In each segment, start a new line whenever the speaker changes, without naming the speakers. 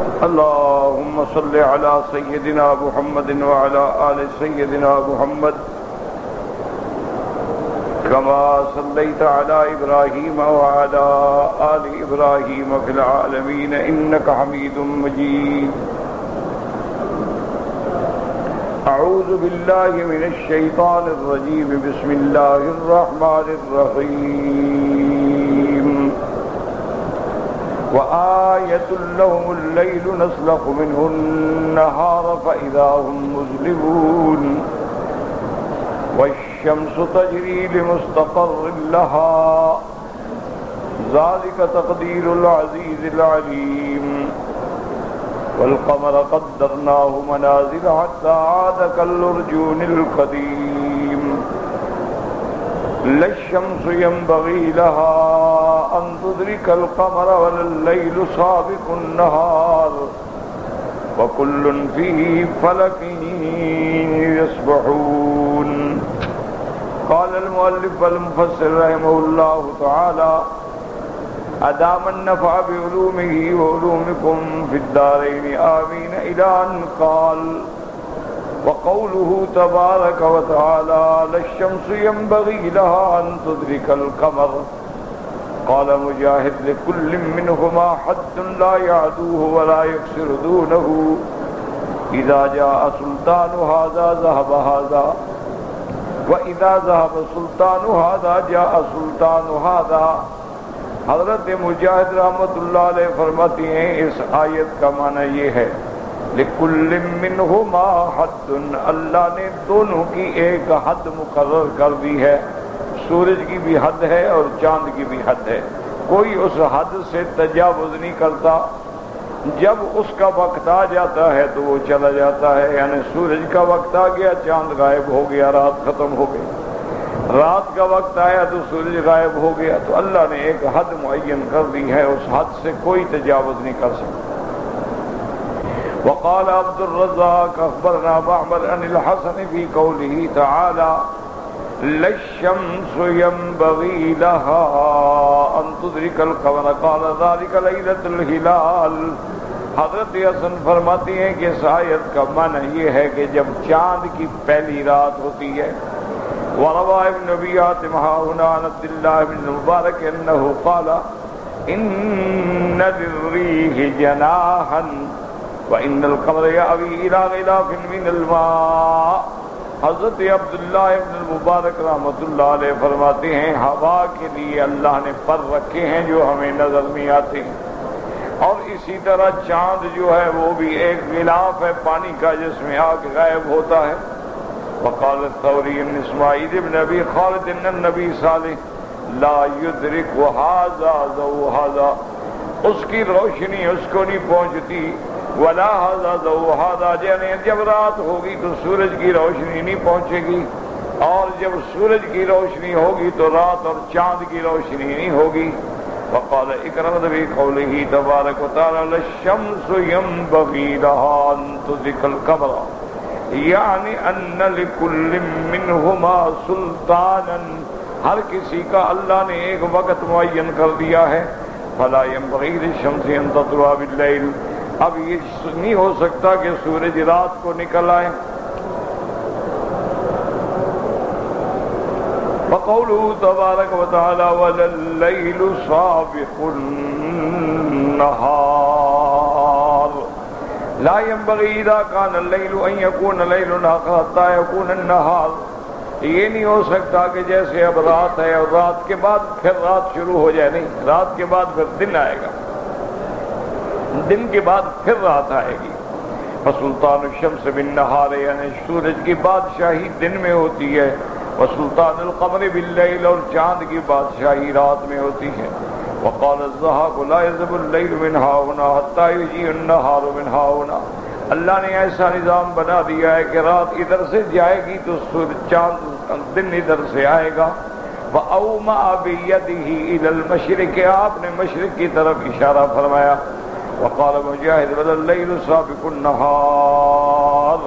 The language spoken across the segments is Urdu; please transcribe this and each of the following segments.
اللهم صل على سيدنا محمد وعلى آل سيدنا محمد كما صليت على إبراهيم وعلى آل إبراهيم في العالمين إنك حميد مجيد. أعوذ بالله من الشيطان الرجيم. بسم الله الرحمن الرحيم. وآية لهم الليل نسلخ منه النهار فإذا هم مظلمون والشمس تجري لمستقر لها ذلك تقدير العزيز العليم. والقمر قدرناه منازل حتى عاد كالأرجون القديم. لا الشمس ينبغي لها أن تدرك القمر ولا الليل سابق النهار وكل في فلك يسبحون. قال المؤلف والمفسر رحمه الله تعالى أدام النفع بعلومه وعلومكم في الدارين آمين إلى أن قال وقوله تبارك وتعالى لا الشمس ينبغي لها أن تدرك القمر. قال مجاهد لكل منهما حد لا يعدوه ولا يكسر دونه إذا جاء سلطان هذا ذهب هذا وإذا ذهب سلطان هذا جاء سلطان هذا. حضرت مجاہد رحمۃ اللہ علیہ فرماتی ہیں اس آیت کا معنی یہ ہے لِكُلٍّ مِّنْهُمَا حَدٌّ، اللہ نے دونوں کی ایک حد مقرر کر دی ہے. سورج کی بھی حد ہے اور چاند کی بھی حد ہے. کوئی اس حد سے تجاوز نہیں کرتا. جب اس کا وقت آ جاتا ہے تو وہ چلا جاتا ہے، یعنی سورج کا وقت آ گیا چاند غائب ہو گیا، رات ختم ہو گئی. رات کا وقت آیا تو سورج غائب ہو گیا. تو اللہ نے ایک حد معین کر دی ہے، اس حد سے کوئی تجاوز نہیں کر سکتا. وقال عبد الرزاق اخبرنا معمر عن الحسن في قوله تعالى لا الشمس ينبغي لها ان تدرك القمر قال ذلك ليلة الهلال. حضرت حسن فرماتی ہیں کہ اس آیت کا معنی یہ ہے کہ جب چاند کی پہلی رات ہوتی ہے. وروى ابن ابي حاتم هنا عن عبد الله بن المبارك انه قال ان للريح جناحا وان القمر يأوي الى غلاف من الماء. حضرت عبداللہ ابن المبارک رحمۃ اللہ علیہ فرماتے ہیں ہوا کے لیے اللہ نے پر رکھے ہیں جو ہمیں نظر نہیں آتے ہیں، اور اسی طرح چاند جو ہے وہ بھی ایک غلاف ہے پانی کا جس میں آ کے غائب ہوتا ہے. وقال الثوری بن اسماعیل بن ابی خالد ان النبی صالح لا يدرك هذا ذو هذا، اس کی روشنی اس کو نہیں پہنچتی. ولا هذا ذو هذا، یعنی جب رات ہوگی تو سورج کی روشنی نہیں پہنچے گی، اور جب سورج کی روشنی ہوگی تو رات اور چاند کی روشنی نہیں ہوگی. وقال اکرمۃ بقوله تبارک وتعالى الشمس ينبغي لها ان تدرك القمر، یعنی ان لكل منهما سلطانا، ہر کسی کا اللہ نے ایک وقت معین کر دیا ہے. فلا ينبغي للشمس ان تطلع بالليل، اب یہ نہیں ہو سکتا کہ سورج رات کو نکل آئے. وقوله تبارک وتعالى وَلَلَّيْلُ سَابِقُ النَّهَارِ لا ينبغي إذا كان الليل أن يكون الليل آخر حتى يكون النهار. یہ نہیں ہو سکتا کہ جیسے اب رات ہے اور رات کے بعد پھر رات شروع ہو جائے، نہیں، رات کے بعد پھر دن آئے گا، دن کے بعد پھر رات آئے گی. فسلطان الشمس بالنہار، یعنی سورج کی بادشاہی دن میں ہوتی ہے. وسلطان القمر باللیل، اور چاند کی بادشاہی رات میں ہوتی ہے. وقال الضحاک لا يذهب الليل من هاهنا حتى يجيء النهار من هاهنا. اللہ نے ایسا نظام بنا دیا ہے کہ رات ادھر سے جائے گی تو چاند دن ادھر سے آئے گا. وَأَوْمَأَ بِيَدِهِ إِلَى الْمَشْرِقِ، آپ نے مشرق کی طرف اشارہ فرمایا. وقال مجاہد وَاللَّيْلُ سَابِقُ النَّهَارِ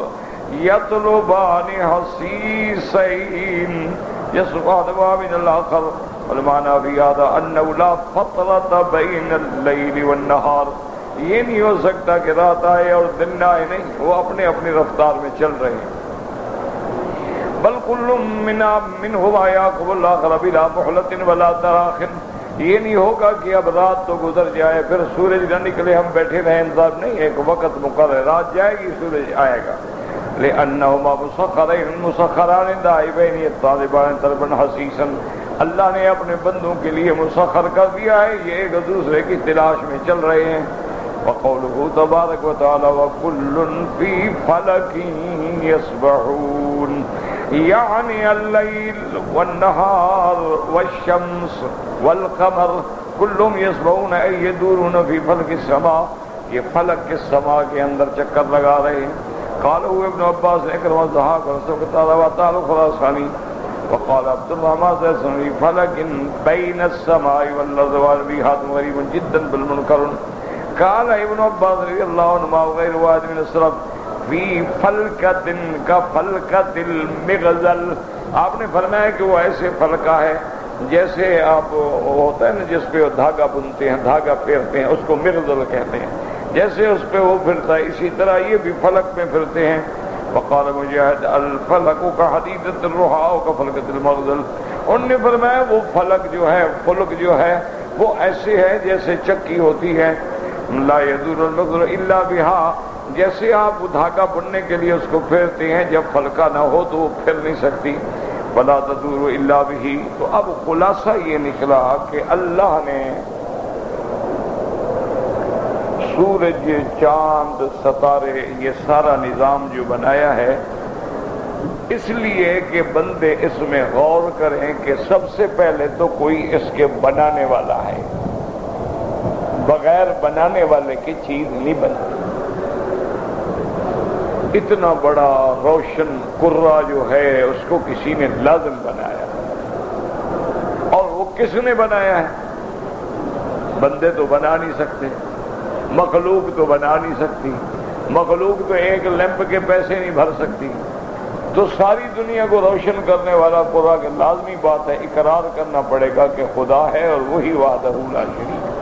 يَطْلُبَانِ حَسِيسَيْنِ يَصْفَانِ مِنَ الْآخَرِ. والمعنى في هذا أنه لا فترة بين الليل والنهار، یہ نہیں ہو سکتا کہ رات آئے اور دن نہ آئے، نہیں، وہ اپنے اپنی رفتار میں چل رہے ہیں۔ بل کل منہم یعقب الآخر بلا مہلۃ ولا تراخ، یہ نہیں ہوگا کہ اب رات تو گزر جائے پھر سورج نہ نکلے ہم بیٹھے رہیں انتظار، نہیں، ایک وقت مقرر، رات جائے گی سورج آئے گا۔ لأنہما مسخران دائبین طالبان طلبا حثیثا، اللہ نے اپنے بندوں کے لیے مسخر کر دیا ہے، یہ ایک دوسرے کی تلاش میں چل رہے ہیں۔ وقولہ تبارک و تعالی وکل فی فلک یسبحون، یعنی اللیل والنہار والشمس والقمر کلهم یسبحون ای یدورون فی فلک السماء، یہ فلک کے سما کے اندر چکر لگا رہے ہیں۔ قالوا ابن عباس اکرمہ ضحاک رسول تعالی و تعالی خراسانی وقال عبد الرحمن فی فلک بین السماء والارض والبیحات غریب جدا بالمنکر۔ قال ابن عباس رضی اللہ عنہ وغیر واحد من السلف فی فلکۃ کفلکۃ المغزل، آپ نے فرمایا کہ وہ ایسے فلکہ ہے جیسے آپ ہوتا ہے نا جس پہ دھاگا بنتے ہیں، دھاگا پھیرتے ہیں، اس کو مغزل کہتے ہیں، جیسے اس پہ وہ پھرتا ہے اسی طرح یہ بھی فلک میں پھرتے ہیں۔ وقال مجاہد الفلک کحدیدۃ الرحا کفلکۃ المغزل، ان نے فرمایا وہ فلک جو ہے، فلک جو ہے وہ ایسے ہے جیسے چکی ہوتی ہے، لا يدور المغزل الا بها، جیسے آپ دھاگا بننے کے لیے اس کو پھیرتے ہیں، جب فلکا نہ ہو تو وہ پھر نہیں سکتی، ولا تدور الا به۔ تو اب خلاصہ یہ نکلا کہ اللہ نے سورج، چاند، ستارے، یہ سارا نظام جو بنایا ہے اس لیے کہ بندے اس میں غور کریں کہ سب سے پہلے تو کوئی اس کے بنانے والا ہے، بغیر بنانے والے کی چیز نہیں بنتی۔ اتنا بڑا روشن کرہ جو ہے اس کو کسی نے لازم بنایا، اور وہ کس نے بنایا ہے؟ بندے تو بنا نہیں سکتے، مخلوق تو بنا نہیں سکتی، مخلوق تو ایک لیمپ کے پیسے نہیں بھر سکتی، تو ساری دنیا کو روشن کرنے والا قرآن کی لازمی بات ہے، اقرار کرنا پڑے گا کہ خدا ہے اور وہی وحدہ لا شریک ہے۔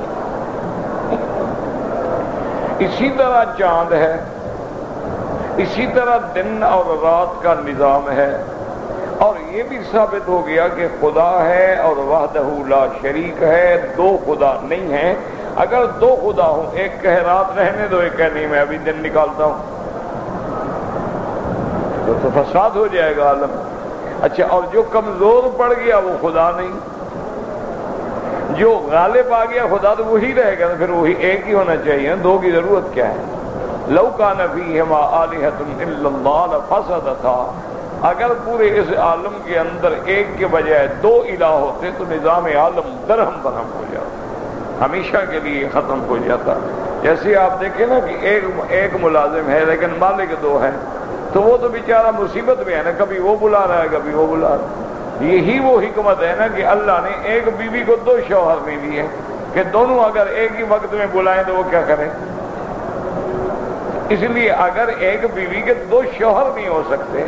اسی طرح چاند ہے، اسی طرح دن اور رات کا نظام ہے، اور یہ بھی ثابت ہو گیا کہ خدا ہے اور وحدہ لا شریک ہے، دو خدا نہیں ہیں۔ اگر دو خدا ہوں، ایک کہے رات رہنے دو، ایک کہے نہیں میں ابھی دن نکالتا ہوں، تو فساد ہو جائے گا عالم۔ اچھا، اور جو کمزور پڑ گیا وہ خدا نہیں، جو غالب آ گیا خدا تو وہی رہے گا، پھر وہی ایک ہی ہونا چاہیے، دو کی ضرورت کیا ہے؟ لو کان فیہما آلہۃ الا اللہ لفسدتا، اگر پورے اس عالم کے اندر ایک کے بجائے دو الہ ہوتے تو نظام عالم درہم برہم ہو جاتا، ہمیشہ کے لیے ختم ہو جاتا۔ جیسے آپ دیکھیں نا کہ ایک ملازم ہے لیکن مالک دو ہے، تو وہ تو بیچارہ مصیبت میں ہے نا، کبھی وہ بلا رہا ہے کبھی وہ بلا رہا ہے۔ یہی وہ حکمت ہے نا کہ اللہ نے ایک بیوی کو دو شوہر نہیں دیے کہ دونوں اگر ایک ہی وقت میں بلائیں تو وہ کیا کریں۔ اس لیے اگر ایک بیوی کے دو شوہر نہیں ہو سکتے،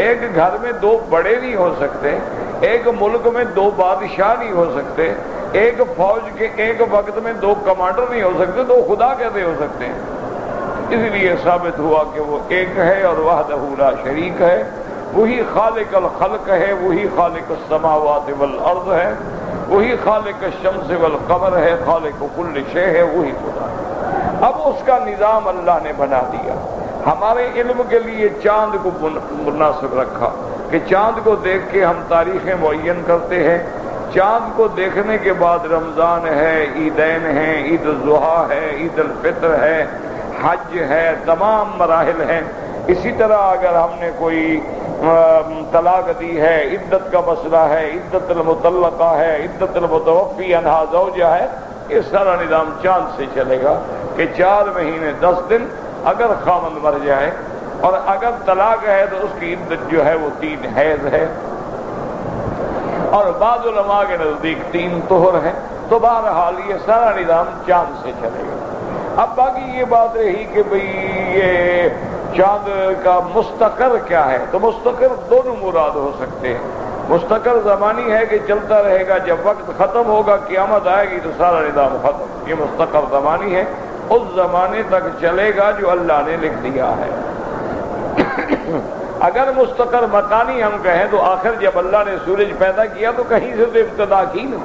ایک گھر میں دو بڑے نہیں ہو سکتے، ایک ملک میں دو بادشاہ نہیں ہو سکتے، ایک فوج کے ایک وقت میں دو کمانڈر نہیں ہو سکتے، تو خدا کیسے ہو سکتے ہیں؟ اس لیے ثابت ہوا کہ وہ ایک ہے اور وحدہ لا شریک ہے، وہی خالق الخلق ہے، وہی خالق السماوات والارض ہے، وہی خالق الشمس والقمر ہے، خالق کل شے ہے، وہی خدا ہے۔ اب اس کا نظام اللہ نے بنا دیا، ہمارے علم کے لیے چاند کو مناسب رکھا کہ چاند کو دیکھ کے ہم تاریخیں معین کرتے ہیں، چاند کو دیکھنے کے بعد رمضان ہے، عیدین ہیں، عید الاضحیٰ ہے، عید الفطر ہے، حج ہے، تمام مراحل ہیں۔ اسی طرح اگر ہم نے کوئی طلاق دی ہے، عدت کا مسئلہ ہے، عدت المطلقہ ہے، عدت المتوفی عنہا زوجہ ہے، یہ سارا نظام چاند سے چلے گا کہ 4 مہینے 10 دن اگر خامند مر جائے، اور اگر طلاق ہے تو اس کی عدت جو ہے وہ 3 حیض ہے، اور بعض علماء کے نزدیک 3 طہر ہے۔ تو بہرحال یہ سارا نظام چاند سے چلے گا۔ اب باقی یہ بات رہی کہ بھئی یہ چاند کا مستقر کیا ہے، تو مستقر دونوں مراد ہو سکتے ہیں۔ مستقر زمانی ہے کہ چلتا رہے گا، جب وقت ختم ہوگا قیامت آئے گی تو سارا نظام ختم، یہ مستقر زمانی ہے۔ اس زمانے تک چلے گا جو اللہ نے لکھ دیا ہے۔ اگر مستقر مکانی ہم کہیں تو آخر جب اللہ نے سورج پیدا کیا تو کہیں سے تو ابتدا کی نا،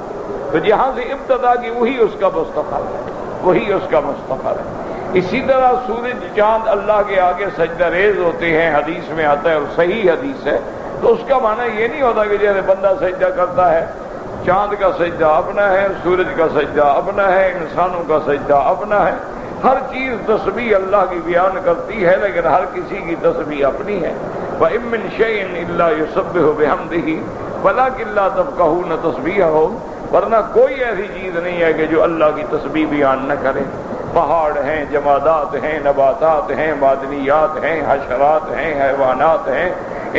تو جہاں سے ابتدا کی وہی اس کا مستقر ہے، وہی اس کا مستقر ہے۔ اسی طرح سورج چاند اللہ کے آگے سجدہ ریز ہوتے ہیں، حدیث میں آتا ہے اور صحیح حدیث ہے، تو اس کا معنی یہ نہیں ہوتا کہ جیسے بندہ سجدہ کرتا ہے، چاند کا سجدہ اپنا ہے، سورج کا سجدہ اپنا ہے، انسانوں کا سجدہ اپنا ہے، ہر چیز تسبیح اللہ کی بیان کرتی ہے، لیکن ہر کسی کی تسبیح اپنی ہے۔ وَإِن مِّن شَيْءٍ إِلَّا يُسَبِّحُ بِحَمْدِهِ وَلَٰكِن لَّا تَفْقَهُونَ تَسْبِيحَهُمْ، ورنہ کوئی ایسی چیز نہیں ہے کہ جو اللہ کی تسبیح بیان نہ کرے۔ پہاڑ ہیں، جمادات ہیں، نباتات ہیں، معدنیات ہیں، حشرات ہیں، حیوانات ہیں،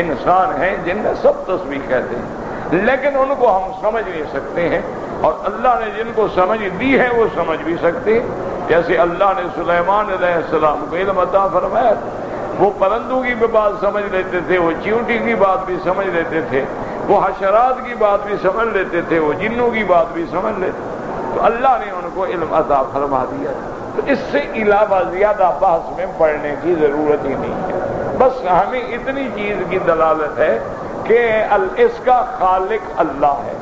انسان ہیں، جن میں سب تسبیح کہتے ہیں، لیکن ان کو ہم سمجھ نہیں سکتے ہیں، اور اللہ نے جن کو سمجھ دی ہے وہ سمجھ بھی سکتے ہیں۔ جیسے اللہ نے سلیمان علیہ السلام کو علم عطا فرمایا، وہ پرندوں کی بھی بات سمجھ لیتے تھے، وہ چیونٹی کی بات بھی سمجھ لیتے تھے، وہ حشرات کی بات بھی سمجھ لیتے تھے، وہ جنوں کی بات بھی سمجھ لیتے تھے، تو اللہ نے ان کو علم عطا فرما دیا۔ تو اس سے علاوہ زیادہ بحث میں پڑھنے کی ضرورت ہی نہیں ہے، بس ہمیں اتنی چیز کی دلالت ہے کہ اس کا خالق اللہ ہے۔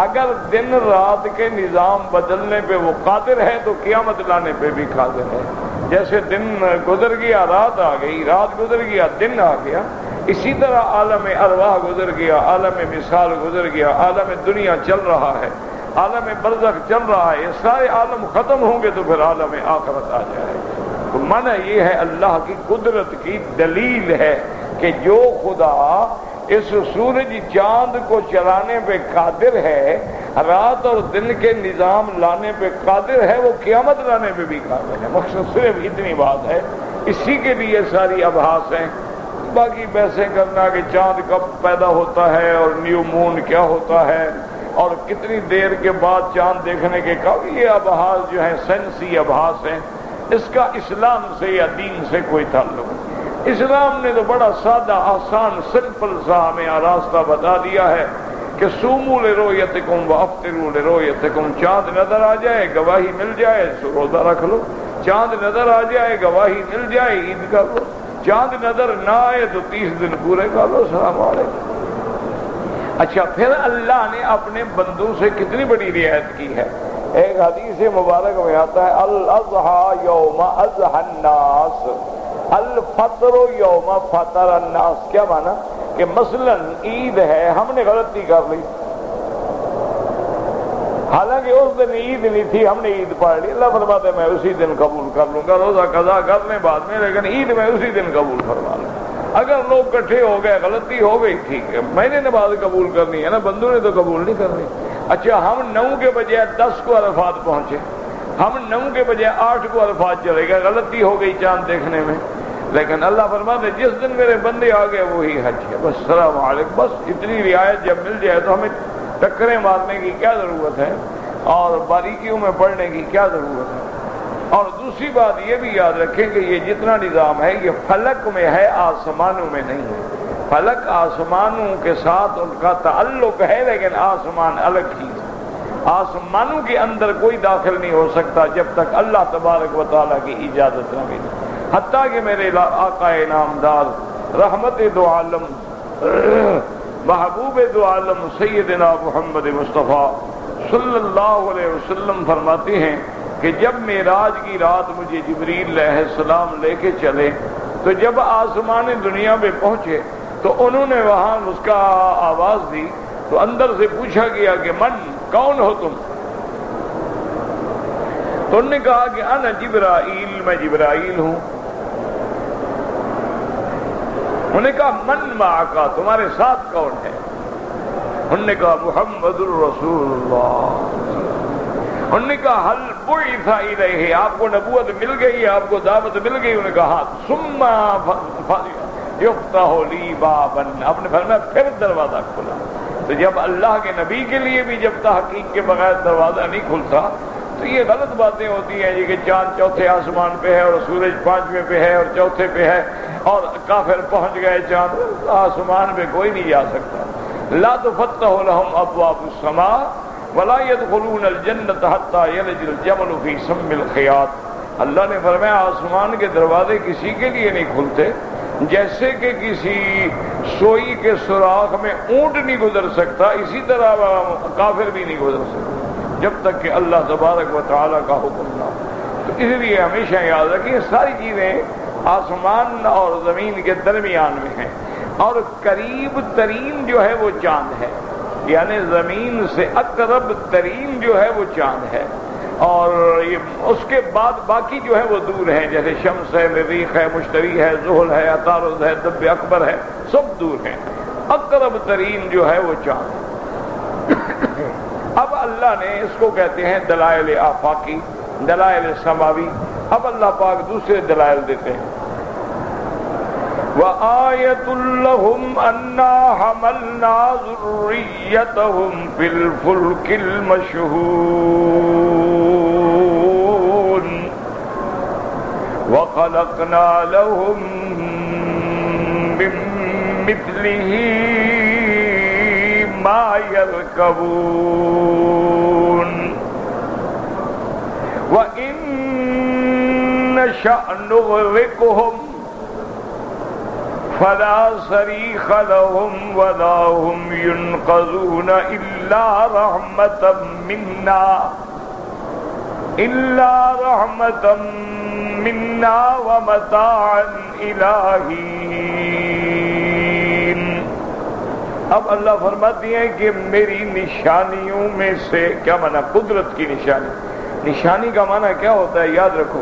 اگر دن رات کے نظام بدلنے پہ وہ قادر ہے تو قیامت لانے پہ بھی قادر ہے۔ جیسے دن گزر گیا رات آ گئی، رات گزر گیا دن آ گیا، اسی طرح عالم ارواح گزر گیا، عالم مثال گزر گیا، عالم دنیا چل رہا ہے، عالم برزخ چل رہا ہے، یہ سارے عالم ختم ہوں گے تو پھر عالم آخرت آ جائے۔ تو معنی یہ ہے اللہ کی قدرت کی دلیل ہے کہ جو خدا اس سورج چاند کو چلانے پہ قادر ہے، رات اور دن کے نظام لانے پہ قادر ہے، وہ قیامت لانے پہ بھی قادر ہے۔ مقصد صرف اتنی بات ہے، اسی کے لیے ساری ابحاث ہیں۔ باقی بحثیں کرنا کہ چاند کب پیدا ہوتا ہے اور نیو مون کیا ہوتا ہے اور کتنی دیر کے بعد چاند دیکھنے کے کب، یہ ابحاث جو ہیں سائنسی ابحاث ہیں، اس کا اسلام سے یا دین سے کوئی تعلق نہیں۔ اسلام نے تو بڑا سادہ آسان سمپل سا ہمیں راستہ بتا دیا ہے کہ سوموا لرؤیتکم وافطروا لرؤیتکم، چاند نظر آ جائے گواہی مل جائے تو روزہ رکھ لو، چاند نظر آ جائے گواہی مل جائے عید کر لو، چاند نظر نہ آئے تو 30 دن پورے کر لو۔ السلام علیکم۔ اچھا، پھر اللہ نے اپنے بندوں سے کتنی بڑی رعایت کی ہے۔ ایک حدیث مبارک میں آتا ہے الاضحیٰ یوم اضحى الناس، الفطر یوم فطر الناس۔ کیا مانا کہ مثلا عید ہے، ہم نے غلطی کر لی، حالانکہ اس دن عید نہیں تھی، ہم نے عید پڑھ لی، اللہ فرماتے میں اسی دن قبول کر لوں گا، روزہ قضا کر لیں بعد میں، لیکن عید میں اسی دن قبول فرما لوں۔ اگر لوگ کٹھے ہو گئے، غلطی ہو گئی، ٹھیک ہے، میں نے نماز قبول کرنی ہے نا، بندوں نے تو قبول نہیں کرنی۔ اچھا، ہم 9 کے بجائے 10 کو عرفات پہنچے، ہم 9 کے بجائے 8 کو عرفات چلے گئے، غلطی ہو گئی چاند دیکھنے میں، لیکن اللہ فرماتے جس دن میرے بندے آ گئے وہی حج ہے۔ بس السلام علیکم، بس اتنی رعایت جب مل جائے تو ہمیں ٹکریں مارنے کی کیا ضرورت ہے اور باریکیوں میں پڑھنے کی کیا ضرورت ہے۔ اور دوسری بات یہ بھی یاد رکھیں کہ یہ جتنا نظام ہے یہ فلک میں ہے، آسمانوں میں نہیں ہے۔ فلک آسمانوں کے ساتھ ان کا تعلق ہے، لیکن آسمان الگ چیز ہے۔ آسمانوں کے اندر کوئی داخل نہیں ہو سکتا جب تک اللہ تبارک و تعالیٰ کی اجازت نہ ملے، حتیٰ کہ میرے آقا انعامدار رحمت دو عالم محبوب دو عالم سیدنا محمد مصطفیٰ صلی اللہ علیہ وسلم فرماتے ہیں کہ جب معراج کی رات مجھے جبریل علیہ السلام لے کے چلے تو جب آسمان دنیا میں پہنچے تو انہوں نے وہاں اس کا آواز دی تو اندر سے پوچھا گیا کہ من، کون ہو تم؟ تو انہوں نے کہا کہ انا جبرائیل، میں جبرائیل ہوں۔ انہوں نے کہا من معک، تمہارے ساتھ کون ہے؟ انہوں نے کہا محمد الرسول اللہ۔ انہوں نے کہا حل بعث الیہ، آپ کو نبوت مل گئی، آپ کو دعوت مل گئی؟ انہوں نے کہا ثم یفتح لی بابا، آپ نے فرمایا پھر دروازہ کھلا۔ تو جب اللہ کے نبی کے لیے بھی جب تحقیق کے بغیر دروازہ نہیں کھلتا تو یہ غلط باتیں ہوتی ہیں جی کہ چاند چوتھے آسمان پہ ہے اور سورج 5ویں پہ ہے اور چوتھے پہ ہے اور کافر پہنچ گئے چاند، آسمان پہ کوئی نہیں جا سکتا۔ لا تفتح لهم ابواب السماء ولا يدخلون الجنة حتى يلج الجمل في سم الخياط۔ اللہ نے فرمایا آسمان کے دروازے کسی کے لیے نہیں کھلتے جیسے کہ کسی سوئی کے سوراخ میں اونٹ نہیں گزر سکتا، اسی طرح کافر بھی نہیں گزر سکتا جب تک کہ اللہ تبارک و تعالیٰ کا حکم نہ ہو۔ تو اس لیے ہمیشہ یاد رکھیں یہ ساری چیزیں آسمان اور زمین کے درمیان میں ہیں، اور قریب ترین جو ہے وہ چاند ہے، یعنی زمین سے اقرب ترین جو ہے وہ چاند ہے، اور اس کے بعد باقی جو ہے وہ دور ہیں، جیسے شمس ہے، مریخ ہے، مشتری ہے، زحل ہے، عطارد ہے، دب اکبر ہے، سب دور ہیں، اقرب ترین جو ہے وہ چاند۔ اب اللہ نے اس کو کہتے ہیں دلائل آفاقی، دلائل سماوی۔ اب اللہ پاک دوسرے دلائل دیتے ہیں، وَآيَةٌ لَهُمْ أَنَّا حَمَلْنَا ذُرِّيَّتَهُمْ فِي الْفُلْكِ الْمَشْحُونِ وَخَلَقْنَا لَهُم مِّن مِّثْلِهِ مَا يَرْكَبُونَ وَإِن نَّشَأْ نُغْرِقْهُمْ فلا صريخ لهم ولا هم ينقذون إلا رحمة منا ومتاعا إلى حين۔ اب اللہ فرماتی ہیں کہ میری نشانیوں میں سے، کیا معنی؟ قدرت کی نشانی۔ نشانی کا معنی کیا ہوتا ہے؟ یاد رکھو،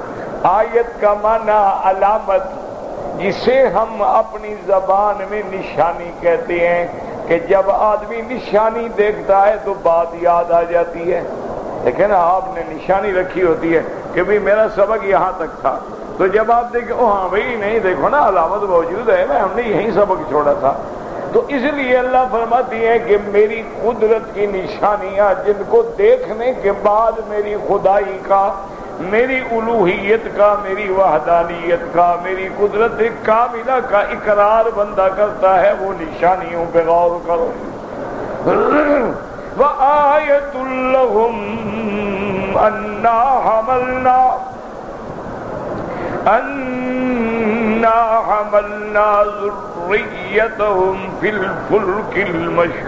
آیت کا معنی علامت، جسے ہم اپنی زبان میں نشانی کہتے ہیں، کہ جب آدمی نشانی دیکھتا ہے تو بات یاد آ جاتی ہے۔ دیکھیں نا، آپ نے نشانی رکھی ہوتی ہے کہ بھئی میرا سبق یہاں تک تھا، تو جب آپ دیکھیں او ہاں بھئی نہیں، دیکھو نا علامت موجود ہے، ہم نے یہیں سبق چھوڑا تھا۔ تو اس لیے اللہ فرماتی ہے کہ میری قدرت کی نشانیاں، جن کو دیکھنے کے بعد میری خدائی کا، میری الوہیت کا، میری وحدانیت کا، میری قدرت کاملہ کا اقرار بندہ کرتا ہے، وہ نشانیوں پہ غور کرو۔ وَآيَةٌ لَهُمْ أَنَّا حَمَلْنَا ذُرِّيَّتَهُمْ فِي الْفُلْكِ الْمَشْحُونِ۔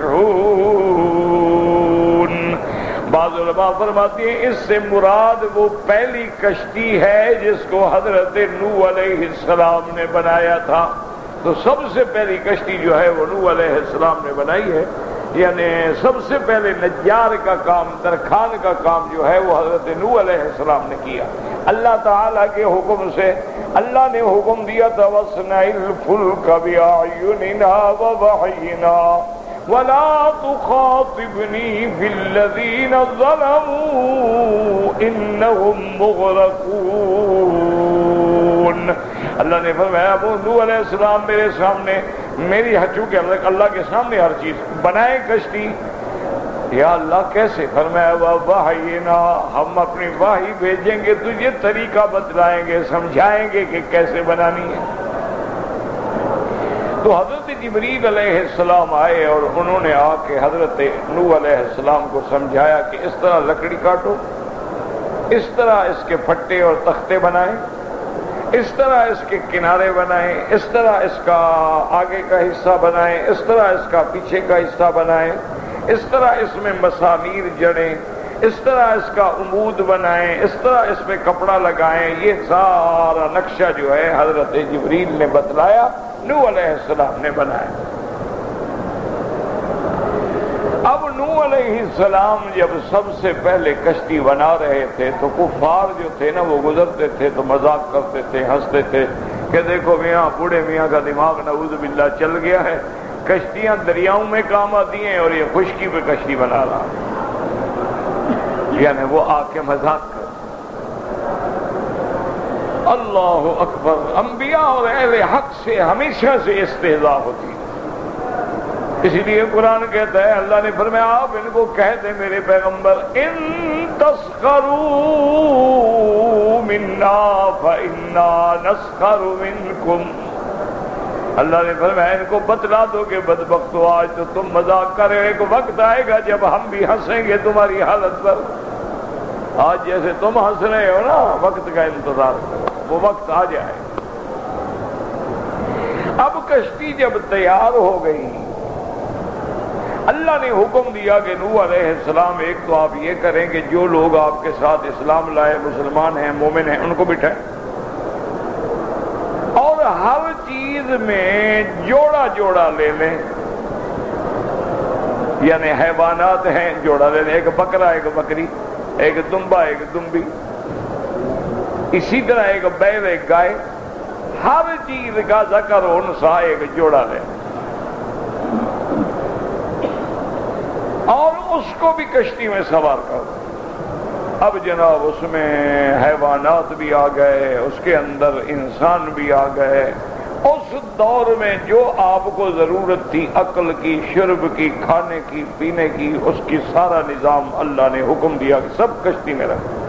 بعض علماء فرماتے ہیں اس سے مراد وہ پہلی کشتی ہے جس کو حضرت نوح علیہ السلام نے بنایا تھا۔ تو سب سے پہلی کشتی جو ہے وہ نوح علیہ السلام نے بنائی ہے، یعنی سب سے پہلے نجار کا کام، درخان کا کام جو ہے وہ حضرت نوح علیہ السلام نے کیا۔ اللہ تعالیٰ کے حکم سے اللہ نے حکم دیا تھا وَاصْنَعِ الْفُلْكَ بِأَعْيُنِنَا وَوَحْيِنَا وَلَا تُخَاطِبْنِي فِي الَّذِينَ ظَلَمُوا إِنَّهُمْ مُغْرَقُونَ۔ اللہ نے فرمایا ابو نوح علیہ السلام میرے سامنے، میری چونکہ اللہ کے سامنے ہر چیز، بنائے کشتی۔ یا اللہ کیسے؟ فرمایا وَوَحْيِنَا، ہم اپنی وحی بھیجیں گے، تجھے طریقہ بتلائیں گے، سمجھائیں گے کہ کیسے بنانی ہے۔ تو حضرت جبریل علیہ السلام آئے اور انہوں نے آ کے حضرت نوح علیہ السلام کو سمجھایا کہ اس طرح لکڑی کاٹو، اس طرح اس کے پھٹے اور تختے بنائیں، اس طرح اس کے کنارے بنائیں، اس طرح اس کا آگے کا حصہ بنائیں، اس طرح اس کا پیچھے کا حصہ بنائیں، اس طرح اس میں مسامیر جڑیں، اس طرح اس کا عمود بنائیں، اس طرح اس پہ کپڑا لگائیں۔ یہ سارا نقشہ جو ہے حضرت جبریل نے بتلایا، نوح علیہ السلام نے بنایا۔ اب نوح علیہ السلام جب سب سے پہلے کشتی بنا رہے تھے تو کفار جو تھے نا وہ گزرتے تھے تو مذاق کرتے تھے، ہنستے تھے کہ دیکھو میاں، بوڑھے میاں کا دماغ نعوذ باللہ چل گیا ہے، کشتیاں دریاؤں میں کام آتی ہیں اور یہ خشکی پہ کشتی بنا رہا، یعنی وہ آ کے مذاق کر۔ اللہ اکبر، انبیاء اور اہل حق سے ہمیشہ سے استہزاء ہوتی ہے۔ اس لیے قرآن کہتا ہے، اللہ نے فرمایا آپ ان کو کہہ دیں میرے پیغمبر، ان تسخروا منا فإنا نسخر منکم۔ اللہ نے فرمایا ان کو بتلا دو کہ بدبختو آج تو تم مذاق کر رہے، ایک وقت آئے گا جب ہم بھی ہنسیں گے تمہاری حالت پر۔ آج جیسے تم ہنس رہے ہو نا، وقت کا انتظار کرو، وہ وقت آ جائے۔ اب کشتی جب تیار ہو گئی، اللہ نے حکم دیا کہ نوح علیہ السلام ایک تو آپ یہ کریں کہ جو لوگ آپ کے ساتھ اسلام لائے، مسلمان ہیں، مومن ہیں، ان کو بٹھائیں، اور ہر چیز میں جوڑا جوڑا لے لیں، یعنی حیوانات ہیں جوڑا لے لیں، ایک بکرا ایک بکری، ایک دمبا ایک دمبی، اسی طرح ایک بیل ایک گائے، ہر چیز کا ذکر و انثی ایک جوڑا لیں، اور اس کو بھی کشتی میں سوار کرو۔ اب جناب اس میں حیوانات بھی آ گئے، اس کے اندر انسان بھی آ گئے، اس دور میں جو آپ کو ضرورت تھی عقل کی، شرب کی، کھانے کی، پینے کی، اس کی سارا نظام اللہ نے حکم دیا کہ سب کشتی میں رکھو۔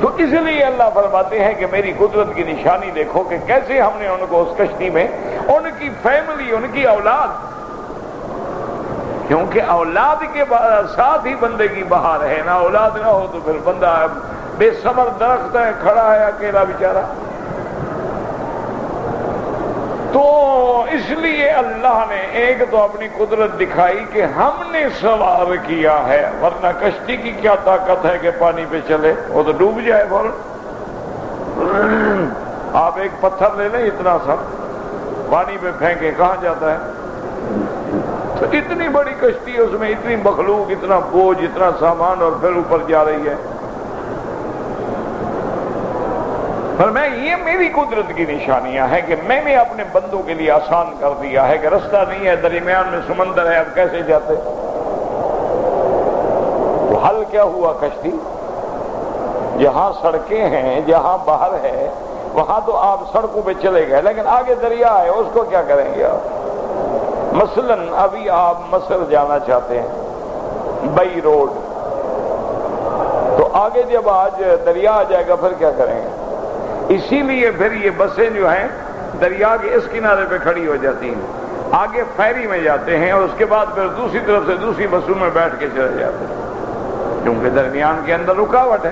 تو اس لیے اللہ فرماتے ہیں کہ میری قدرت کی نشانی دیکھو کہ کیسے ہم نے ان کو اس کشتی میں، ان کی فیملی، ان کی اولاد، کیونکہ اولاد کے ساتھ ہی بندے کی بہار ہے نا، اولاد نہ ہو تو پھر بندہ بے ثمر درخت ہے، کھڑا ہے اکیلا بیچارہ۔ تو اس لیے اللہ نے ایک تو اپنی قدرت دکھائی کہ ہم نے سوار کیا ہے، ورنہ کشتی کی کیا طاقت ہے کہ پانی پہ چلے، وہ تو ڈوب جائے فوراً۔ آپ ایک پتھر لے لیں اتنا سا، پانی پہ پھینکے کہاں جاتا ہے؟ تو اتنی بڑی کشتی ہے، اس میں اتنی مخلوق، اتنا بوجھ، اتنا سامان، اور پھر اوپر جا رہی ہے۔ پر میں یہ میری قدرت کی نشانیاں ہیں کہ میں نے اپنے بندوں کے لیے آسان کر دیا ہے کہ رستہ نہیں ہے، درمیان میں سمندر ہے، اب کیسے جاتے؟ تو حل کیا ہوا کشتی؟ جہاں سڑکیں ہیں، جہاں باہر ہے، وہاں تو آپ سڑکوں پہ چلے گئے، لیکن آگے دریا ہے، اس کو کیا کریں گے آپ؟ مثلا ابھی آپ مصر جانا چاہتے ہیں، بئی روڈ، تو آگے جب آج دریا آ جائے گا پھر کیا کریں گے؟ اسی لیے پھر یہ بسیں جو ہیں دریا کے اس کنارے پہ کھڑی ہو جاتی ہیں، آگے فیری میں جاتے ہیں، اور اس کے بعد پھر دوسری طرف سے دوسری بسوں میں بیٹھ کے چلے جاتے ہیں، کیونکہ درمیان کے اندر رکاوٹ ہے۔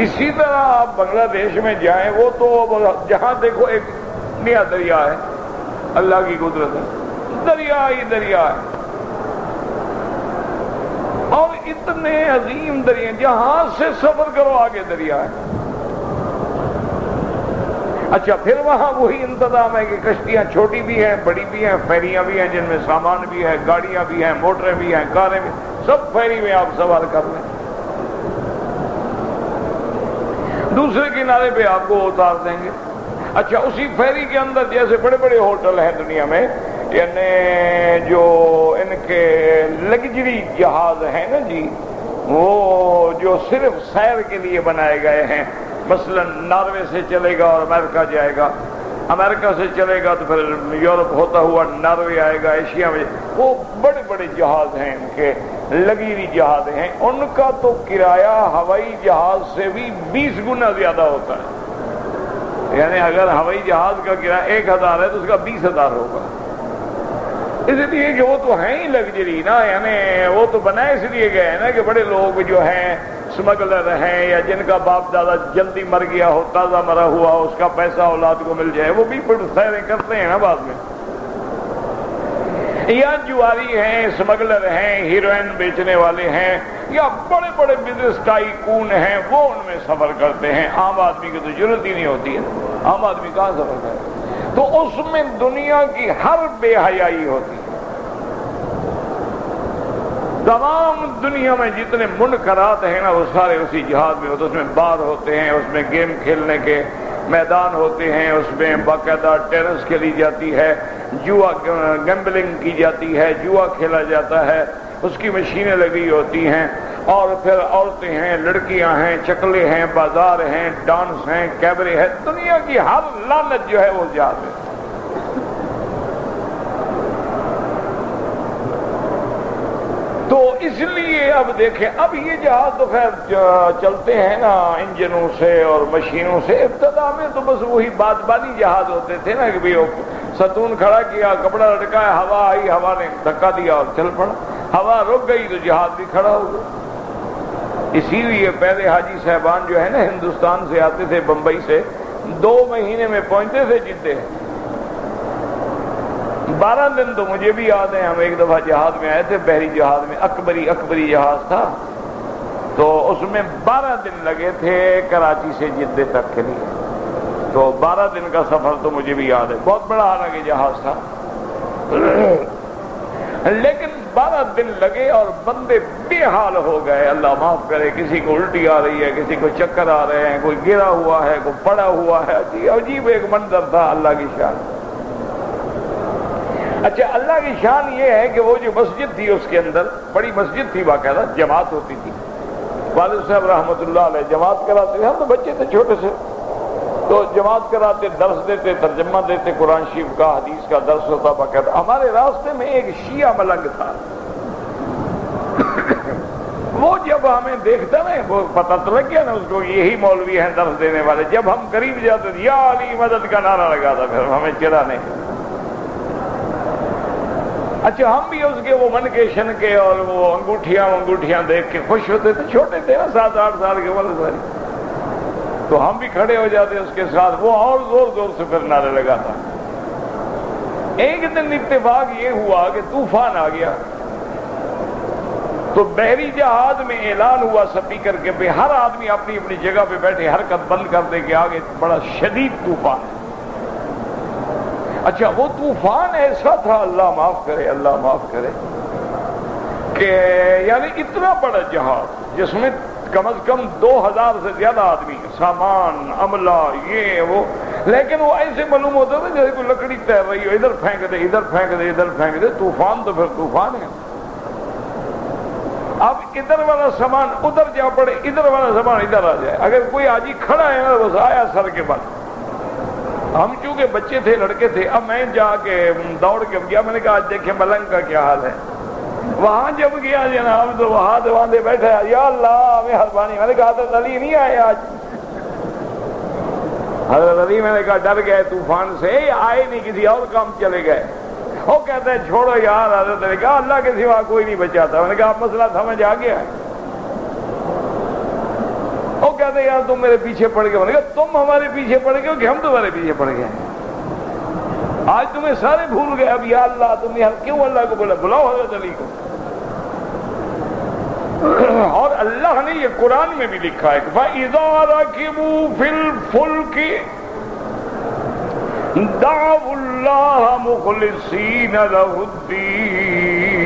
اسی طرح آپ بنگلہ دیش میں جائیں، وہ تو جہاں دیکھو ایک نیا دریا ہے، اللہ کی قدرت ہے، دریا ہی دریا ہے، اور اتنے عظیم دریا، جہاں سے سفر کرو آگے دریا ہے۔ اچھا پھر وہاں وہی انتظام ہے کہ کشتیاں چھوٹی بھی ہیں، بڑی بھی ہیں، فیریاں بھی ہیں جن میں سامان بھی ہے، گاڑیاں بھی ہیں، موٹریں بھی ہیں، کاریں بھی، سب فیری میں آپ سوار کر لیں، دوسرے کنارے پہ آپ کو اتار دیں گے۔ اچھا اسی فیری کے اندر جیسے بڑے بڑے ہوٹل ہیں دنیا میں، یعنی جو ان کے لگژری جہاز ہیں نا جی، وہ جو صرف سیر کے لیے بنائے گئے ہیں، مثلا ناروے سے چلے گا اور امریکہ جائے گا، امریکہ سے چلے گا تو پھر یورپ ہوتا ہوا ناروے آئے گا، ایشیا میں، وہ بڑے بڑے جہاز ہیں، ان کے لگیری جہاز ہیں، ان کا تو کرایہ ہوائی جہاز سے بھی 20 گنا زیادہ ہوتا ہے، یعنی اگر ہوائی جہاز کا کرایہ 1000 ہے تو اس کا 20,000 ہوگا، اس لیے کہ وہ تو ہیں ہی لگژری نا، یعنی وہ تو بنائے اس لیے گئے ہیں نا کہ بڑے لوگ جو ہیں اسمگلر ہیں، یا جن کا باپ دادا جلدی مر گیا ہو، تازہ مرا ہوا ہو، اس کا پیسہ اولاد کو مل جائے، وہ بھی بڑی سیریں کرتے ہیں نا بعد میں، یا جواری ہیں، اسمگلر ہیں، ہیروئن بیچنے والے ہیں، یا بڑے بڑے بزنس ٹائکون ہیں، وہ ان میں سفر کرتے ہیں، عام آدمی کی تو ضرورت ہی نہیں ہوتی ہے، عام آدمی کہاں سفر کرے؟ تو اس میں دنیا کی ہر بے حیائی ہوتی ہے، تمام دنیا میں جتنے منکرات ہیں نا وہ سارے اسی جہاز میں ہوتے ہیں، اس میں بار ہوتے ہیں، اس میں گیم کھیلنے کے میدان ہوتے ہیں، اس میں باقاعدہ ٹینس کھیلی جاتی ہے، جوا گیمبلنگ کی جاتی ہے، جوا کھیلا جاتا ہے، اس کی مشینیں لگی ہوتی ہیں، اور پھر عورتیں ہیں، لڑکیاں ہیں، چکلے ہیں، بازار ہیں، ڈانس ہیں، کیبرے ہیں، دنیا کی ہر لعنت جو ہے وہ جہاز ہے۔ تو اس لیے اب دیکھیں، اب یہ جہاز تو خیر چلتے ہیں نا انجنوں سے اور مشینوں سے، ابتدا میں تو بس وہی بادبانی جہاز ہوتے تھے نا کہ بھئی ستون کھڑا کیا، کپڑا لٹکایا، ہوا آئی، ہوا نے دھکا دیا اور چل پڑا، ہوا رک گئی تو جہاد بھی کھڑا ہو گیا۔ اسی لیے پہلے حاجی صاحبان جو ہے نا ہندوستان سے آتے تھے، بمبئی سے، 2 مہینے میں پہنچتے تھے جدے۔ 12 دن تو مجھے بھی یاد ہے، ہم ایک دفعہ جہاز میں آئے تھے، بحری جہاز میں، اکبری جہاز تھا، تو اس میں 12 دن لگے تھے کراچی سے جدے تک کے لیے۔ تو 12 دن کا سفر تو مجھے بھی یاد ہے، بہت بڑا حالانکہ جہاز تھا، لیکن 12 دن لگے اور بندے بے حال ہو گئے، اللہ معاف کرے، کسی کو الٹی آ رہی ہے، کسی کو چکر آ رہے ہیں، کوئی گرا ہوا ہے، کوئی پڑا ہوا ہے، عجیب ایک منظر تھا، اللہ کی شان۔ اچھا، اللہ کی شان یہ ہے کہ وہ جو مسجد تھی اس کے اندر، بڑی مسجد تھی، باقاعدہ جماعت ہوتی تھی، والد صاحب رحمۃ اللہ علیہ جماعت کراتے تھے، ہم تو بچے تھے چھوٹے سے، تو جماعت کراتے، درس دیتے، ترجمہ دیتے، قرآن شریف کا، حدیث کا درس ہوتا باقاعدہ۔ ہمارے راستے میں ایک شیعہ ملنگ تھا، وہ جب ہمیں دیکھتا نا، وہ پتہ تو لگ گیا نا اس کو یہی مولوی ہیں درس دینے والے، جب ہم قریب جاتے یا علی مدد کا نعرہ لگاتا، پھر ہمیں چرا نہیں۔ اچھا، ہم بھی اس کے وہ من کے شن کے اور وہ انگوٹھیاں دیکھ کے خوش ہوتے تھے، چھوٹے تھے نا، 7-8 سال کے ولد والے، تو ہم بھی کھڑے ہو جاتے اس کے ساتھ، وہ اور زور سے پھر نعرے لگاتا۔ ایک دن اتفاق یہ ہوا کہ طوفان آ گیا، تو بحری جہاز میں اعلان ہوا سپیکر کے پہ، ہر آدمی اپنی اپنی جگہ پہ بیٹھے، حرکت بند کر دے کہ آگے بڑا شدید طوفان ہے۔ اچھا، وہ طوفان ایسا تھا، اللہ معاف کرے، کہ یعنی اتنا بڑا جہاز جس میں کم از کم 2000 سے زیادہ آدمی، سامان، عملہ، یہ وہ، لیکن وہ ایسے معلوم ہوتا تھا جیسے کوئی لکڑی تیر رہی ہو، ادھر پھینک دے، ادھر پھینک دے، طوفان تو پھر طوفان ہے۔ اب ادھر والا سامان ادھر جا پڑے، ادھر والا سامان ادھر آ جائے، اگر کوئی حاجی کھڑا ہے نا بس آیا سر کے بعد۔ ہم چونکہ بچے تھے، لڑکے تھے، اب میں جا کے دوڑ کے گیا، میں نے کہا آج دیکھیں ملنگ کا کیا حال ہے۔ وہاں جب گیا جناب تو وہ ہاتھ باندھے بیٹھا، یا اللہ مہربانی، میں نے کہا حضرت علی نہیں آئے آج؟ حضرت علی میں نے کہا ڈر گئے طوفان سے، آئے نہیں، کسی اور کام چلے گئے۔ وہ کہتے ہیں چھوڑو یار، حضرت علی کہا اللہ کے سوا کوئی نہیں بچاتا۔ میں نے کہا مسئلہ سمجھ آ گیا ہے؟ وہ کہتے ہیں یار تم میرے پیچھے پڑ گئے۔ میں نے کہا تم ہمارے پیچھے پڑ گئے ہو کہ ہم تمہارے پیچھے پڑ گئے؟ آج تمہیں سارے بھول گئے، اب یا اللہ تم یہاں کیوں اللہ کو بولا؟ بلاؤ حضرت علی کو۔ اور اللہ نے یہ قرآن میں بھی لکھا ہے کہ فَإِذَا رَكِبُوا فِي الْفُلْكِ دعوا اللہ مخلصین لہ الدین۔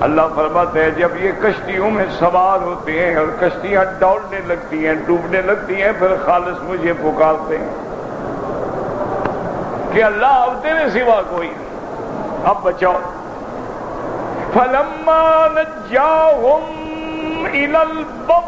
اللہ فرماتے ہیں جب یہ کشتیوں میں سوار ہوتے ہیں اور کشتیاں ڈولنے لگتی ہیں، ڈوبنے لگتی ہیں، پھر خالص مجھے پکارتے ہیں کہ اللہ اب تیرے سوا کوئی، اب بچاؤ۔ فَلَمَّا نَجَّاهُمْ إِلَى الْبَرِّ،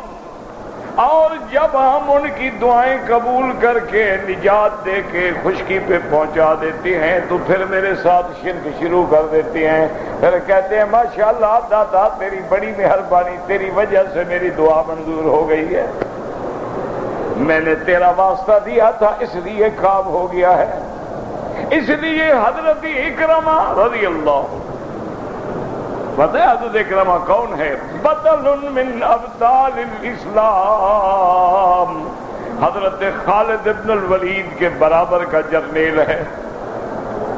اور جب ہم ان کی دعائیں قبول کر کے نجات دے کے خشکی پہ پہنچا دیتے ہیں تو پھر میرے ساتھ شرک شروع کر دیتے ہیں، پھر کہتے ہیں ماشاءاللہ داتا تیری بڑی مہربانی، تیری وجہ سے میری دعا منظور ہو گئی ہے، میں نے تیرا واسطہ دیا تھا اس لیے کام ہو گیا ہے۔ اس لیے حضرت اکرمہ رضی اللہ، پتہ ہے حضرت اکرمہ کون ہے؟ بطل من ابطال الاسلام، حضرت خالد ابن الولید کے برابر کا جرنیل ہے،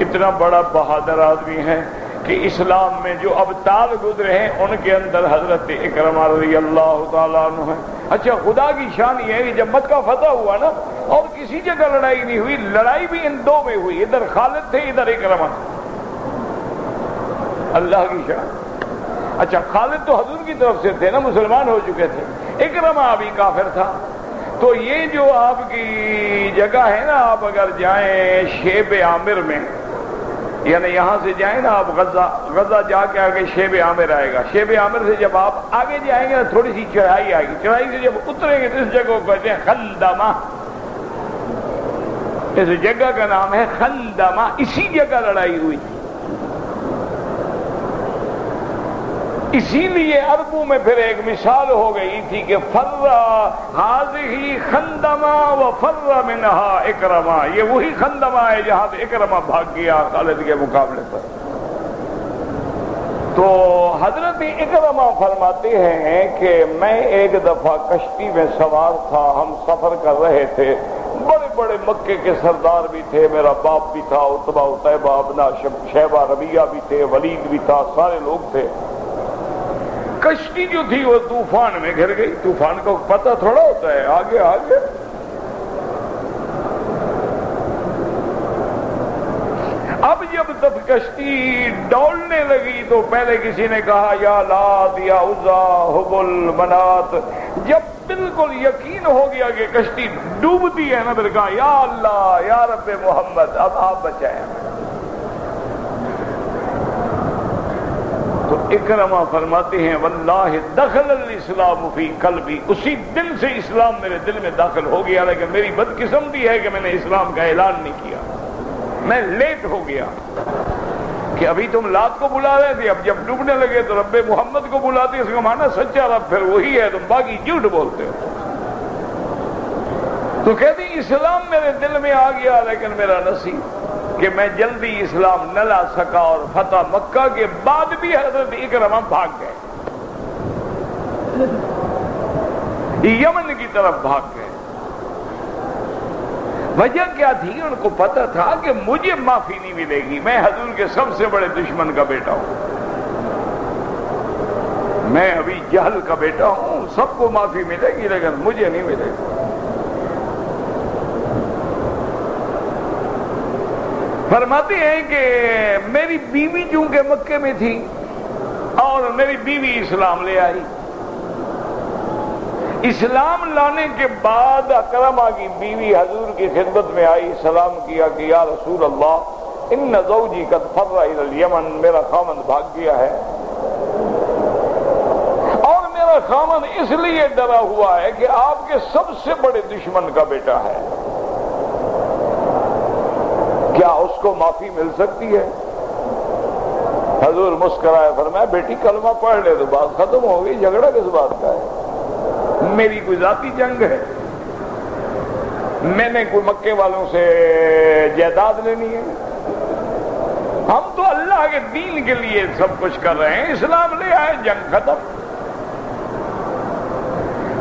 اتنا بڑا بہادر آدمی ہے کہ اسلام میں جو ابطال گزرے ہیں ان کے اندر حضرت اکرمہ رضی اللہ تعالیٰ عنہ ہے۔ اچھا، خدا کی شان یہ ہے کہ جب مکہ فتح ہوا نا اور کسی جگہ لڑائی نہیں ہوئی، لڑائی بھی ان دو میں ہوئی، ادھر خالد تھے ادھر اکرمہ تھے، اللہ کی شان۔ اچھا، خالد تو حضور کی طرف سے تھے نا، مسلمان ہو چکے تھے، اکرمہ ابھی کافر تھا۔ تو یہ جو آپ کی جگہ ہے نا، آپ اگر جائیں شیب عامر میں، یعنی یہاں سے جائیں نا آپ غزہ جا کے آگے شیب عامر آئے گا، شیب عامر سے جب آپ آگے جائیں گے نا تھوڑی سی چڑھائی آئے گی، چڑھائی سے جب اتریں گے تو اس جگہ کو کہتے ہیں خندمہ، اس جگہ کا نام ہے خندمہ، اسی جگہ لڑائی ہوئی تھی۔ اسی لیے عربوں میں پھر ایک مثال ہو گئی تھی کہ فر ہذہ خندمہ وفر منہا اکرمہ، یہ وہی خندمہ ہے جہاں سے اکرمہ بھاگ گیا خالد کے مقابلے پر۔ تو حضرت اکرمہ فرماتے ہیں کہ میں ایک دفعہ کشتی میں سوار تھا، ہم سفر کر رہے تھے، بڑے بڑے مکے کے سردار بھی تھے، میرا باپ بھی تھا، عتبہ عتیبہ ابنا شیبہ ربیعہ بھی تھے، ولید بھی تھا، سارے لوگ تھے۔ کشتی جو تھی وہ طوفان میں گر گئی۔ طوفان کو پتہ تھوڑا ہوتا ہے، آگے آگے اب جب تب کشتی ڈولنے لگی تو پہلے کسی نے کہا یا لات یا عزا حبل منات، جب بالکل یقین ہو گیا کہ کشتی ڈوبتی ہے نا، پھر کہا یا اللہ یا رب محمد اب آپ بچائیں۔ تو اکرمہ فرماتے ہیں واللہ دخل الاسلام فی قلبی، اسی دن سے اسلام میرے دل میں داخل ہو گیا، لیکن میری بدقسمتی ہے کہ میں نے اسلام کا اعلان نہیں کیا، میں لیٹ ہو گیا کہ ابھی تم لات کو بلا رہے تھے، اب جب ڈوبنے لگے تو رب محمد کو بلاتے، اس کا معنی سچا رب پھر وہی ہے، تم باقی جھوٹ بولتے ہو۔ تو کہتی اسلام میرے دل میں آ گیا، لیکن میرا نصیب کہ میں جلدی اسلام نہ لا سکا، اور فتح مکہ کے بعد بھی حضرت اکرمہ بھاگ گئے، یمن کی طرف بھاگ گئے۔ وجہ کیا تھی؟ ان کو پتہ تھا کہ مجھے معافی نہیں ملے گی، میں حضور کے سب سے بڑے دشمن کا بیٹا ہوں، میں ابھی جہل کا بیٹا ہوں، سب کو معافی ملے گی لیکن مجھے نہیں ملے گی۔ فرماتے ہیں کہ میری بیوی چونکہ مکے میں تھی اور میری بیوی اسلام لے آئی، اسلام لانے کے بعد اکرمہ کی بیوی حضور کی خدمت میں آئی، سلام کیا کہ یا رسول اللہ ان زوجی قد فر الی الیمن، میرا خامند بھاگ گیا ہے، اور میرا خامند اس لیے ڈرا ہوا ہے کہ آپ کے سب سے بڑے دشمن کا بیٹا ہے، کیا اس کو معافی مل سکتی ہے؟ حضور مسکرائے، فرمایا بیٹی کلمہ پڑھ لے تو بات ختم ہو گئی، جھگڑا کس بات کا ہے؟ میری کوئی ذاتی جنگ ہے؟ میں نے کوئی مکے والوں سے جائیداد لینی ہے؟ ہم تو اللہ کے دین کے لیے سب کچھ کر رہے ہیں، اسلام لے آئے، جنگ ختم۔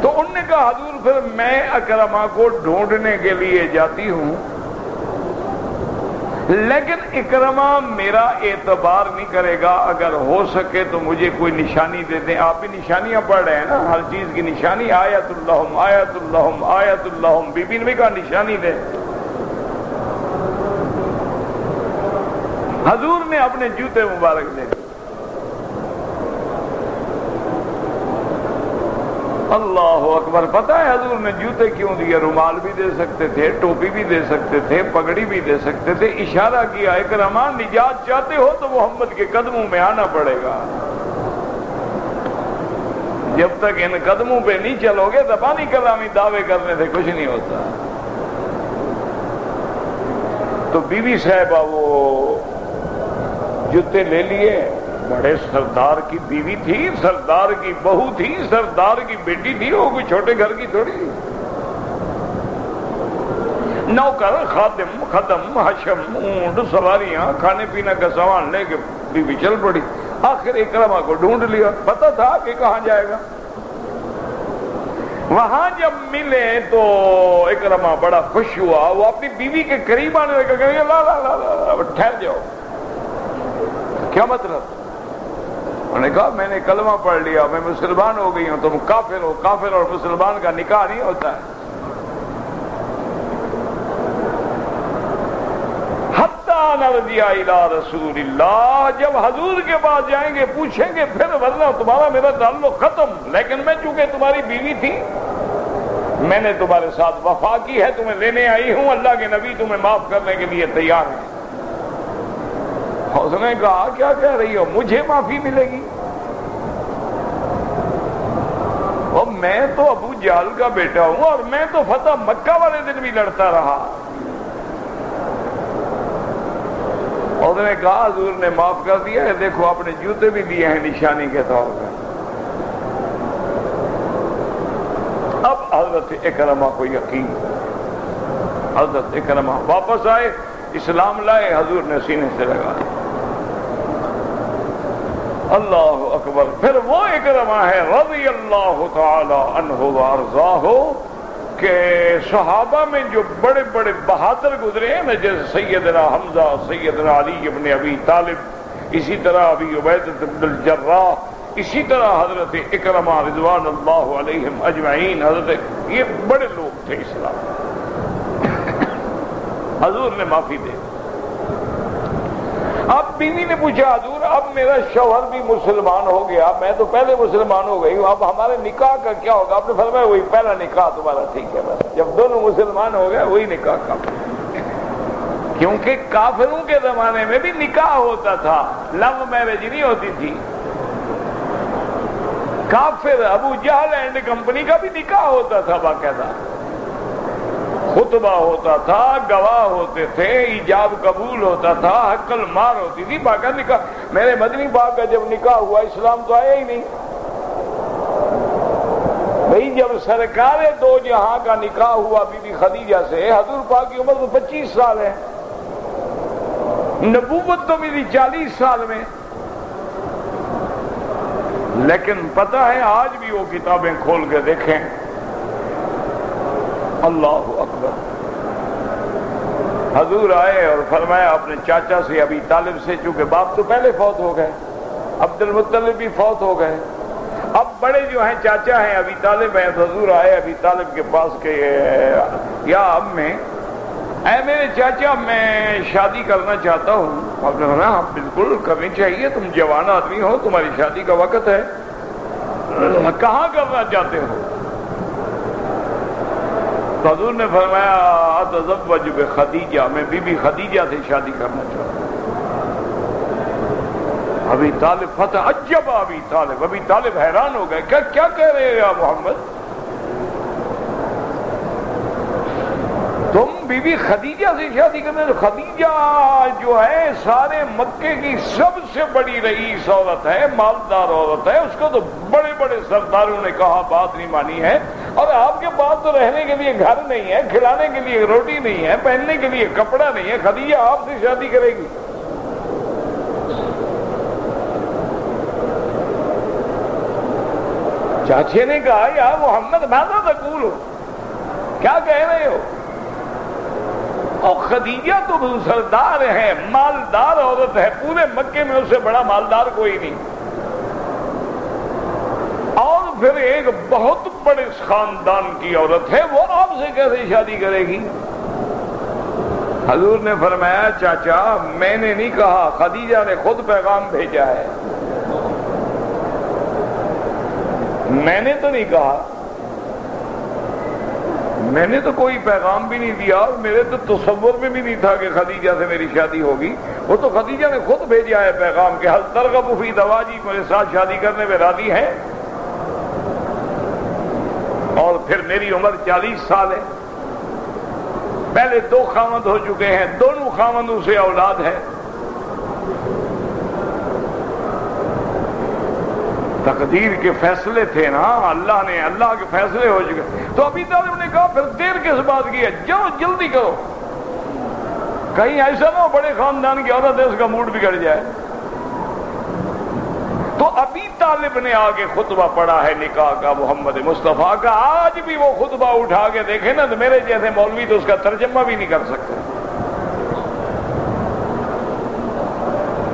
تو انہوں نے کہا حضور پھر میں اکرمہ کو ڈھونڈنے کے لیے جاتی ہوں، لیکن اکرمہ میرا اعتبار نہیں کرے گا، اگر ہو سکے تو مجھے کوئی نشانی دے دیں۔ آپ بھی نشانیاں پڑھ رہے ہیں نا، ہر چیز کی نشانی، آیت اللہم آیت اللہم آیت اللہم، بی بی نے بھی کہا نشانی دے۔ حضور نے اپنے جوتے مبارک دے، اللہ اکبر۔ پتہ ہے حضور نے جوتے کیوں دیے؟ رومال بھی دے سکتے تھے، ٹوپی بھی دے سکتے تھے، پگڑی بھی دے سکتے تھے، اشارہ کیا اکرمہ نجات چاہتے ہو تو محمد کے قدموں میں آنا پڑے گا، جب تک ان قدموں پہ نہیں چلو گے زبانی کلامی دعوے کرنے سے کچھ نہیں ہوتا۔ تو بی بی صاحبہ وہ جوتے لے لیے، بڑے سردار کی بیوی تھی، سردار کی بہو تھی، سردار کی بیٹی تھی، وہ کوئی چھوٹے گھر کی تھوڑی تھی۔ نوکر خادم خدم حشم اونٹ سواریاں کھانے پینے کا سامان لے کے بیوی چل پڑی۔ آخر اکرمہ کو ڈھونڈ لیا، پتہ تھا کہ کہاں جائے گا۔ وہاں جب ملے تو اکرمہ بڑا خوش ہوا، وہ اپنی بیوی کے قریب آنے لگا کہ لا لا لا لا ٹھہر جاؤ۔ کیا مطلب؟ انہوں نے کہا میں نے کلمہ پڑھ لیا، میں مسلمان ہو گئی ہوں، تم کافر ہو، کافر اور مسلمان کا نکاح نہیں ہوتا ہے۔ حتیٰ نرجع الی رسول اللہ، جب حضور کے پاس جائیں گے پوچھیں گے پھر، ورنہ تمہارا میرا تعلق ختم۔ لیکن میں چونکہ تمہاری بیوی تھی، میں نے تمہارے ساتھ وفا کی ہے، تمہیں لینے آئی ہوں، اللہ کے نبی تمہیں معاف کرنے کے لیے تیار ہیں۔ اس نے کہا کیا کہہ رہی ہو، مجھے معافی ملے گی؟ اور میں تو ابو جہل کا بیٹا ہوں، اور میں تو فتح مکہ والے دن بھی لڑتا رہا۔ اس نے کہا حضور نے معاف کر دیا ہے، دیکھو اپنے جوتے بھی دیے ہیں نشانی کے طور پر۔ اب حضرت اکرمہ کو یقین، حضرت اکرمہ واپس آئے، اسلام لائے، حضور نے سینے سے لگا دیا۔ اللہ اکبر. پھر وہ اکرمہ ہے رضی اللہ تعالی عنہ وارضاہ کہ صحابہ میں جو بڑے بڑے بہادر گزرے ہیں نا، جیسے سیدنا حمزہ، سیدنا علی ابن ابی طالب، اسی طرح ابی عبیدہ بن الجراح، اسی طرح حضرت اکرمہ رضوان اللہ علیہم اجمعین، حضرت یہ بڑے لوگ تھے اسلام. حضور نے معافی دے. اب بیوی نے پوچھا حضور اب میرا شوہر بھی مسلمان ہو گیا، میں تو پہلے مسلمان ہو گئی ہوں، اب ہمارے نکاح کا کیا ہوگا؟ آپ نے فرمایا وہی پہلا نکاح تمہارا ٹھیک ہے، بس جب دونوں مسلمان ہو گئے وہی نکاح کا. کیونکہ کافروں کے زمانے میں بھی نکاح ہوتا تھا، لو میرج نہیں ہوتی تھی. کافر ابو جہل اینڈ کمپنی کا بھی نکاح ہوتا تھا، باقاعدہ خطبہ ہوتا تھا، گواہ ہوتے تھے، ایجاب قبول ہوتا تھا، حقل مار ہوتی تھی، باقاعدہ نکاح. میرے مدنی باغ کا جب نکاح ہوا اسلام تو آیا ہی نہیں بھئی. جب سرکار دو جہاں کا نکاح ہوا بی بی خدیجہ سے، حضور پاک کی عمر تو 25 سال ہے، نبوت تو میری 40 سال میں. لیکن پتہ ہے آج بھی وہ کتابیں کھول کے دیکھیں، اللہ اکبر. حضور آئے اور فرمایا اپنے چاچا سے ابی طالب سے، چونکہ باپ تو پہلے فوت ہو گئے، عبد المطلب بھی فوت ہو گئے، اب بڑے جو ہیں چاچا ہیں ابی طالب ہیں. تو حضور آئے ابی طالب کے پاس کہ یا اب میں اے میرے چاچا میں شادی کرنا چاہتا ہوں. آپ نے کہا ہاں بالکل کرنی چاہیے، تم جوان آدمی ہو، تمہاری شادی کا وقت ہے. کہاں کرنا چاہتے ہو؟ تو حضور نے فرمایا اتزوج بخدیجہ، میں بی بی خدیجہ سے شادی کرنا چاہتا ہوں. ابی طالب فتعجب ابی طالب حیران ہو گئے، کیا کہہ رہے یا محمد؟ تم بی بی خدیجہ سے شادی کرنے؟ خدیجہ جو ہے سارے مکے کی سب سے بڑی رئیس عورت ہے، مالدار عورت ہے، اس کو تو بڑے بڑے سرداروں نے کہا بات نہیں مانی ہے، اور آپ کے پاس تو رہنے کے لیے گھر نہیں ہے، کھلانے کے لیے روٹی نہیں ہے، پہننے کے لیے کپڑا نہیں ہے، خدیجہ آپ سے شادی کرے گی؟ چاچے نے کہا یا محمد ماذا تقول، کیا کہہ رہے ہو؟ اور خدیجہ تو سردار ہے، مالدار عورت ہے، پورے مکے میں اس سے بڑا مالدار کوئی نہیں، اور پھر ایک بہت بڑے خاندان کی عورت ہے، وہ آپ سے کیسے شادی کرے گی؟ حضور نے فرمایا چاچا میں نے نہیں کہا، خدیجہ نے خود پیغام بھیجا ہے، میں نے تو نہیں کہا، میں نے تو کوئی پیغام بھی نہیں دیا، اور میرے تو تصور میں بھی نہیں تھا کہ خدیجہ سے میری شادی ہوگی. وہ تو خدیجہ نے خود بھیجا ہے پیغام کہ حل ترغب فی زواجی، میرے ساتھ شادی کرنے میں راضی ہیں. اور پھر میری عمر 40 سال ہے، پہلے 2 خاوند ہو چکے ہیں، دونوں خاوندوں سے اولاد ہے. تقدیر کے فیصلے تھے نا، اللہ کے فیصلے ہو چکے. تو ابی طالب نے کہا پھر دیر کس بات کی ہے، جاؤ جلدی کرو، کہیں ایسا نہ ہو بڑے خاندان کی عورت ہے اس کا موڈ بگڑ جائے. تو ابی طالب نے آگے خطبہ پڑھا ہے نکاح کا، محمد مصطفیٰ کا. آج بھی وہ خطبہ اٹھا کے دیکھے نا تو میرے جیسے مولوی تو اس کا ترجمہ بھی نہیں کر سکتے.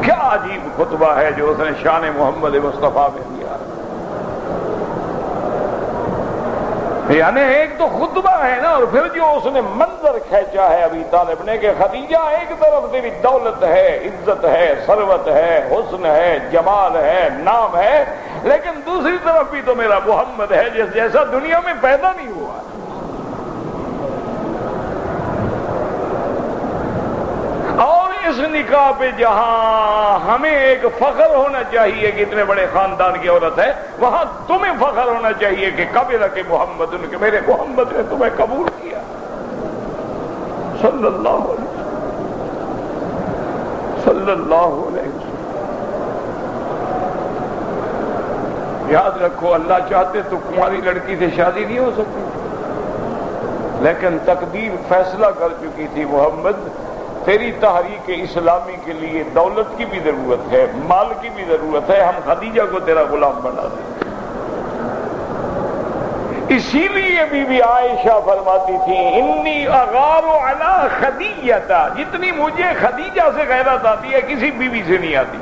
کیا عجیب خطبہ ہے جو اس نے شان محمد مصطفیٰ میں دیا. یعنی ایک تو خطبہ ہے نا، اور پھر جو اس نے منظر کھینچا ہے ابی طالب نے کہ خدیجہ ایک طرف تیری دولت ہے، عزت ہے، ثروت ہے، حسن ہے، جمال ہے، نام ہے، لیکن دوسری طرف بھی تو میرا محمد ہے جیسا دنیا میں پیدا نہیں ہوا. اور اس نکاح پہ جہاں ہمیں ایک فخر ہونا چاہیے کہ اتنے بڑے خاندان کی عورت ہے، وہاں تمہیں فخر ہونا چاہیے کہ قبل کہ محمد ان کے میرے محمد نے تمہیں قبول کیا صلی اللہ علیہ وسلم، صلی اللہ علیہ وسلم. یاد رکھو اللہ چاہتے تو کماری لڑکی سے شادی نہیں ہو سکتی، لیکن تقدیر فیصلہ کر چکی تھی محمد تیری تحریک اسلامی کے لیے دولت کی بھی ضرورت ہے، مال کی بھی ضرورت ہے، ہم خدیجہ کو تیرا غلام بنا دیں۔ اسی لیے بی بی عائشہ فرماتی تھی انی اغار علی خدیجہ، جتنی مجھے خدیجہ سے غیرت آتی ہے کسی بیوی سے نہیں آتی۔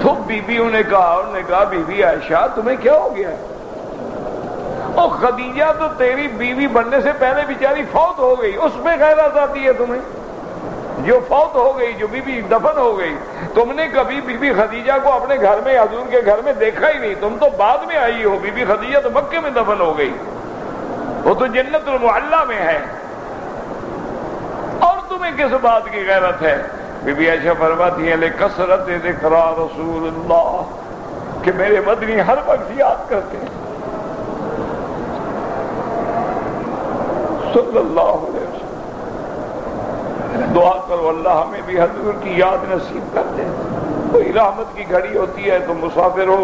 تو بیویوں نے کہا بی بی عائشہ تمہیں کیا ہو گیا؟ اور خدیجہ تو تیری بیوی بننے سے پہلے بیچاری فوت ہو گئی، اس میں غیرت آتی ہے تمہیں؟ جو فوت ہو گئی، جو بیوی دفن ہو گئی، تم نے کبھی بی بی خدیجہ کو اپنے گھر میں، حضور کے گھر میں دیکھا ہی نہیں، تم تو بعد میں آئی ہو۔ بی بی خدیجہ تو مکے میں دفن ہو گئی، وہ تو جنت المعلی میں ہے، اور تمہیں کس بات کی غیرت ہے؟ بی بی عائشہ فرماتی ہیں لکثرت ذکر رسول اللہ، کہ میرے مدنی ہر وقت یاد کرتے ہیں صلی اللہ علیہ وسلم۔ دعا کرو اللہ ہمیں بھی حضور کی یاد نصیب کر دے۔ کوئی رحمت کی گھڑی ہوتی ہے تو مسافر ہو،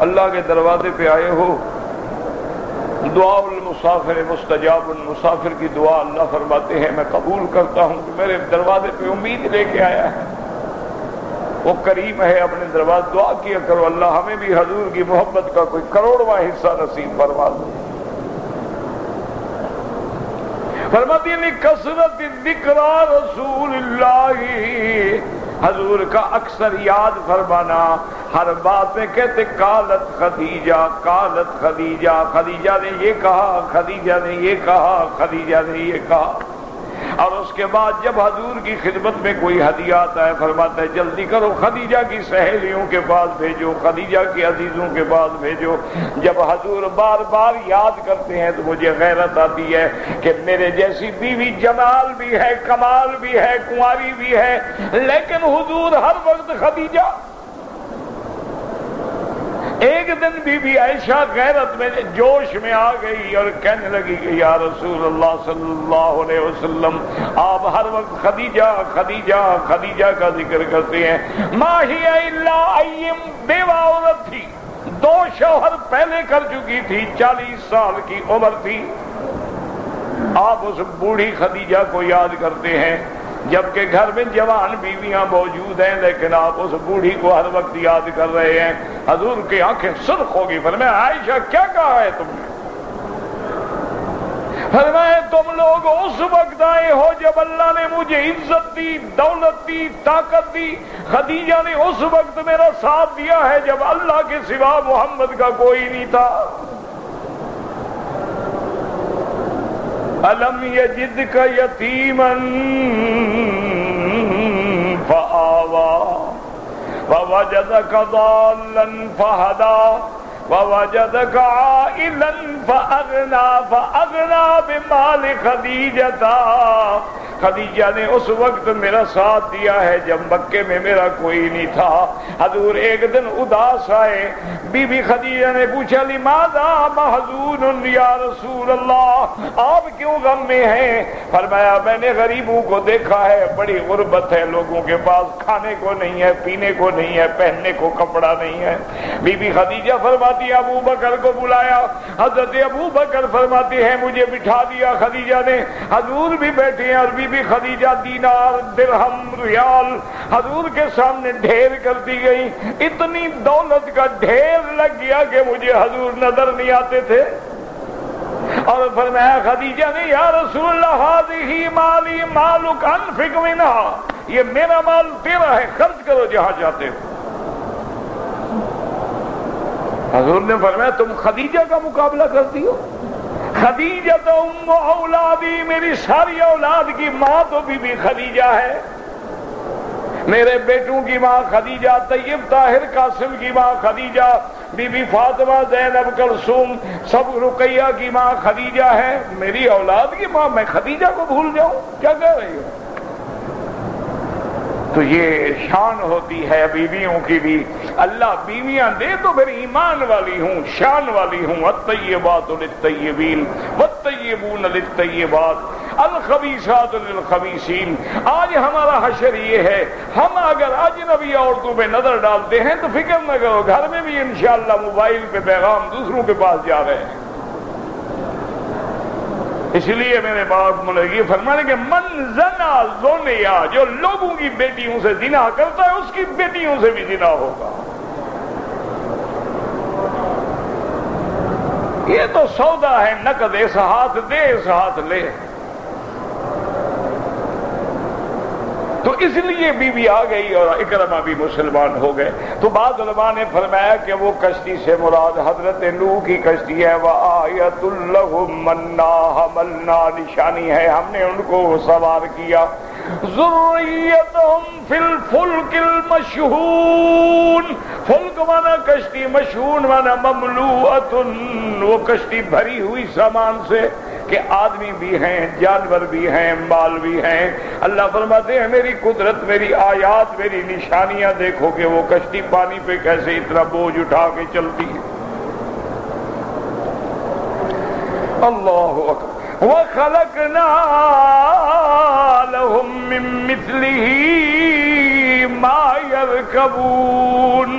اللہ کے دروازے پہ آئے ہو، دعا المسافر مستجاب، مسافر کی دعا اللہ فرماتے ہیں میں قبول کرتا ہوں کہ میرے دروازے پہ امید لے کے آیا ہے، وہ کریم ہے، اپنے دروازے دعا کیا کرو اللہ ہمیں بھی حضور کی محبت کا کوئی کروڑواں حصہ نصیب فرما دے۔ فرماتی ہے کثرت ذکر رسول اللہ، حضور کا اکثر یاد فرمانا، ہر بات میں کہتے قالت خدیجہ، قالت خدیجہ، خدیجہ نے یہ کہا، خدیجہ نے یہ کہا، خدیجہ نے یہ کہا۔ اور اس کے بعد جب حضور کی خدمت میں کوئی ہدیہ آتا ہے فرماتا ہے جلدی کرو خدیجہ کی سہیلیوں کے پاس بھیجو، خدیجہ کی عزیزوں کے پاس بھیجو۔ جب حضور بار بار یاد کرتے ہیں تو مجھے غیرت آتی ہے کہ میرے جیسی بیوی جمال بھی ہے، کمال بھی ہے، کنواری بھی ہے، لیکن حضور ہر وقت خدیجہ۔ ایک دن بی بی عائشہ غیرت میں جوش میں آ گئی اور کہنے لگی کہ یا رسول اللہ صلی اللہ علیہ وسلم آپ ہر وقت خدیجہ خدیجہ خدیجہ کا ذکر کرتے ہیں، ما ہی الا ایم، بیوہ عورت تھی، 2 شوہر پہلے کر چکی تھی، 40 سال کی عمر تھی، آپ اس بوڑھی خدیجہ کو یاد کرتے ہیں، جبکہ گھر میں جوان بیویاں موجود ہیں لیکن آپ اس بوڑھی کو ہر وقت یاد کر رہے ہیں۔ حضور کی آنکھیں سرخ ہو گئی، فرمایا عائشہ کیا کہا ہے تم نے؟ فرمایا تم لوگ اس وقت آئے ہو جب اللہ نے مجھے عزت دی، دولت دی، طاقت دی، خدیجہ نے اس وقت میرا ساتھ دیا ہے جب اللہ کے سوا محمد کا کوئی نہیں تھا۔ أَلَمْ يَجِدْكَ يَتِيمًا فَآوَى وَوَجَدَكَ ضَالًّا فَهَدَى وَوَجَدَكَ عَائِلًا فَأَغْنَى بِمَالِ خَدِیجَةَ۔ خدیجہ نے اس وقت میرا ساتھ دیا ہے جب مکے میں میرا کوئی نہیں تھا۔ حضور ایک دن اداس آئے، بی بی خدیجہ نے پوچھا لماذا محزون یا رسول اللہ، آپ کیوں غم میں ہیں؟ فرمایا میں نے غریبوں کو دیکھا ہے، بڑی غربت ہے، لوگوں کے پاس کھانے کو نہیں ہے، پینے کو نہیں ہے، پہننے کو کپڑا نہیں ہے۔ بی بی خدیجہ فرماتی ہے ابو بکر کو بلایا، حضرت ابو بکر فرماتی ہے مجھے بٹھا دیا خدیجہ نے، حضور بھی بیٹھے ہیں اور بی بی خدیجہ دینار، درہم، ریال حضور کے سامنے ڈھیر کر دی گئی، اتنی دولت کا ڈھیر لگ گیا کہ مجھے حضور نظر نہیں آتے تھے۔ اور فرمایا خدیجہ نے یا رسول اللہ ہذہ مالی مالک انفق منہا، یہ میرا مال تیرا ہے، خرچ کرو جہاں چاہتے ہو۔ حضور نے فرمایا تم خدیجہ کا مقابلہ کرتی ہو؟ خدیجہ تو ام اولادی، میری ساری اولاد کی ماں تو بی بی خدیجہ ہے، میرے بیٹوں کی ماں خدیجہ، طیب طاہر قاسم کی ماں خدیجہ، بی بی فاطمہ زینب کلثوم سب، رقیہ کی ماں خدیجہ ہے، میری اولاد کی ماں میں خدیجہ کو بھول جاؤں؟ کیا کہہ رہی ہو؟ تو یہ شان ہوتی ہے بیویوں کی بھی، اللہ بیویاں دے تو پھر ایمان والی ہوں، شان والی ہوں۔ الطیبات للطیبین والطیبون للطیبات الخبیثات للخبیثین۔ آج ہمارا حشر یہ ہے، ہم اگر اجنبی عورتوں پہ نظر ڈالتے ہیں تو فکر نہ کرو گھر میں بھی انشاءاللہ موبائل پہ پیغام دوسروں کے پاس جا رہے ہیں۔ اس لیے میرے باپ یہ فرمانے کہ من زنا زونیا، جو لوگوں کی بیٹیوں سے زنا کرتا ہے اس کی بیٹیوں سے بھی زنا ہوگا۔ یہ تو سودا ہے، نقد، اس ہاتھ دے اس ہاتھ لے۔ تو اس لیے بی بی آ گئی اور اکرمہ بھی مسلمان ہو گئے۔ تو بعض علماء نے فرمایا کہ وہ کشتی سے مراد حضرت نوح کی کشتی ہے، وآیۃ لہم انا حملنا، نشانی ہے ہم نے ان کو سوار کیا، ذریتہم فی الفلک المشحون، فلک مانا کشتی، مشحون مانا مملوءۃ، وہ کشتی بھری ہوئی سامان سے کہ آدمی بھی ہیں، جانور بھی ہیں، مال بھی ہیں۔ اللہ فرماتے ہیں میری قدرت، میری آیات، میری نشانیاں دیکھو کہ وہ کشتی پانی پہ کیسے اتنا بوجھ اٹھا کے چلتی ہے۔ اللہ اکبر۔ وَخَلَقْنَا لَهُم مِّن مِّثْلِهِ مَا يَرْكَبُونَ،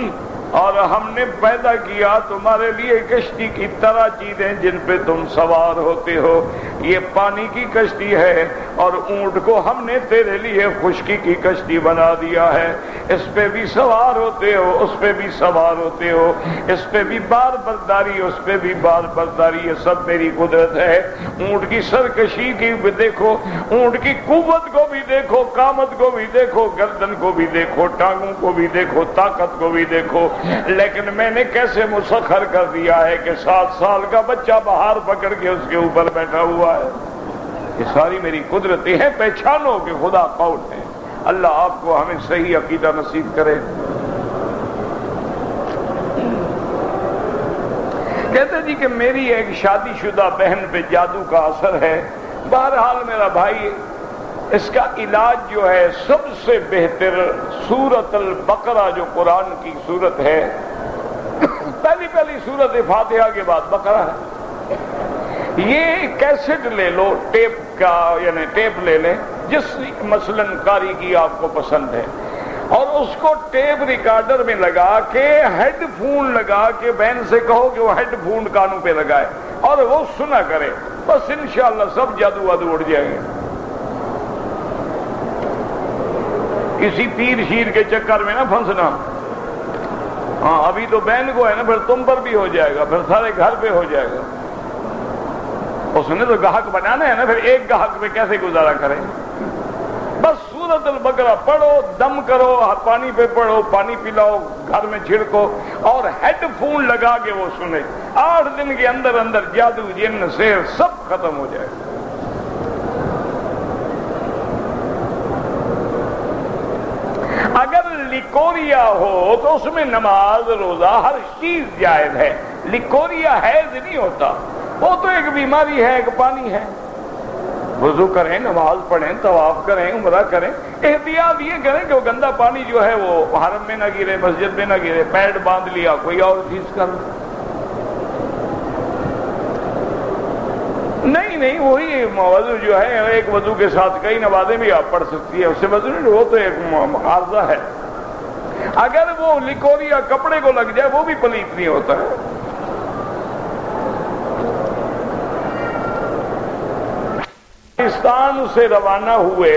اور ہم نے پیدا کیا تمہارے لیے کشتی کی طرح چیزیں جن پہ تم سوار ہوتے ہو۔ یہ پانی کی کشتی ہے اور اونٹ کو ہم نے تیرے لیے خشکی کی کشتی بنا دیا ہے، اس پہ بھی سوار ہوتے ہو، اس پہ بھی سوار ہوتے ہو، اس پہ بھی بار برداری، اس پہ بھی بار برداری، یہ سب میری قدرت ہے۔ اونٹ کی سرکشی کی بھی دیکھو، اونٹ کی قوت کو بھی دیکھو، قامت کو بھی دیکھو، گردن کو بھی دیکھو، ٹانگوں کو بھی دیکھو، طاقت کو بھی دیکھو، لیکن میں نے کیسے مسخر کر دیا ہے کہ 7 سال کا بچہ بہار پکڑ کے اس کے اوپر بیٹھا ہوا ہے۔ یہ ساری میری قدرتیں ہیں، پہچانو کہ خدا کون ہے۔ اللہ آپ کو ہمیں صحیح عقیدہ نصیب کرے۔ کہتے جی کہ میری ایک شادی شدہ بہن پہ جادو کا اثر ہے۔ بہرحال میرا بھائی، اس کا علاج جو ہے سب سے بہتر سورۃ البقرہ جو قرآن کی سورت ہے، پہلی سورت فاتحہ کے بعد بقرہ ہے، یہ کیسٹ لے لو، ٹیپ کا یعنی ٹیپ لے لیں جس مثلاً قاری کی آپ کو پسند ہے، اور اس کو ٹیپ ریکارڈر میں لگا کے ہیڈ فون لگا کے بہن سے کہو کہ وہ ہیڈ فون کانوں پہ لگائے اور وہ سنا کرے، بس انشاءاللہ سب جادو وادو اڑ جائیں گے۔ کسی پیر شیر کے چکر میں نہ پھنسنا۔ ہاں ابھی تو بہن کو ہے نا، پھر تم پر بھی ہو جائے گا، پھر سارے گھر پہ ہو جائے گا۔ اس نے تو گاہک بنانا ہے نا، پھر ایک گاہک پہ کیسے گزارا کریں۔ بس سورۃ البقرہ پڑھو، دم کرو، پانی پہ پڑھو، پانی پلاؤ، گھر میں چھڑکو اور ہیڈ فون لگا کے وہ سنے، 8 دن کے اندر اندر جادو، جن، سحر سب ختم ہو جائے گا۔ اگر لیکوریا ہو تو اس میں نماز، روزہ، ہر چیز جائز ہے۔ لیکوریا حیض نہیں ہوتا، وہ تو ایک بیماری ہے، ایک پانی ہے۔ وضو کریں، نماز پڑھیں، طواف کریں، عمرہ کریں، احتیاط یہ کریں کہ وہ گندا پانی جو ہے وہ حرم میں نہ گرے، مسجد میں نہ گرے، پیڈ باندھ لیا، کوئی اور چیز کر لو۔ نہیں وہی وضو جو ہے، ایک وضو کے ساتھ کئی نمازیں بھی آپ پڑھ سکتی ہے، اس سے وضو نہیں، وہ تو ایک عارضہ ہے۔ اگر وہ لیکوریا کپڑے کو لگ جائے وہ بھی پلیت نہیں ہوتا ہے۔ پاکستان سے روانہ ہوئے،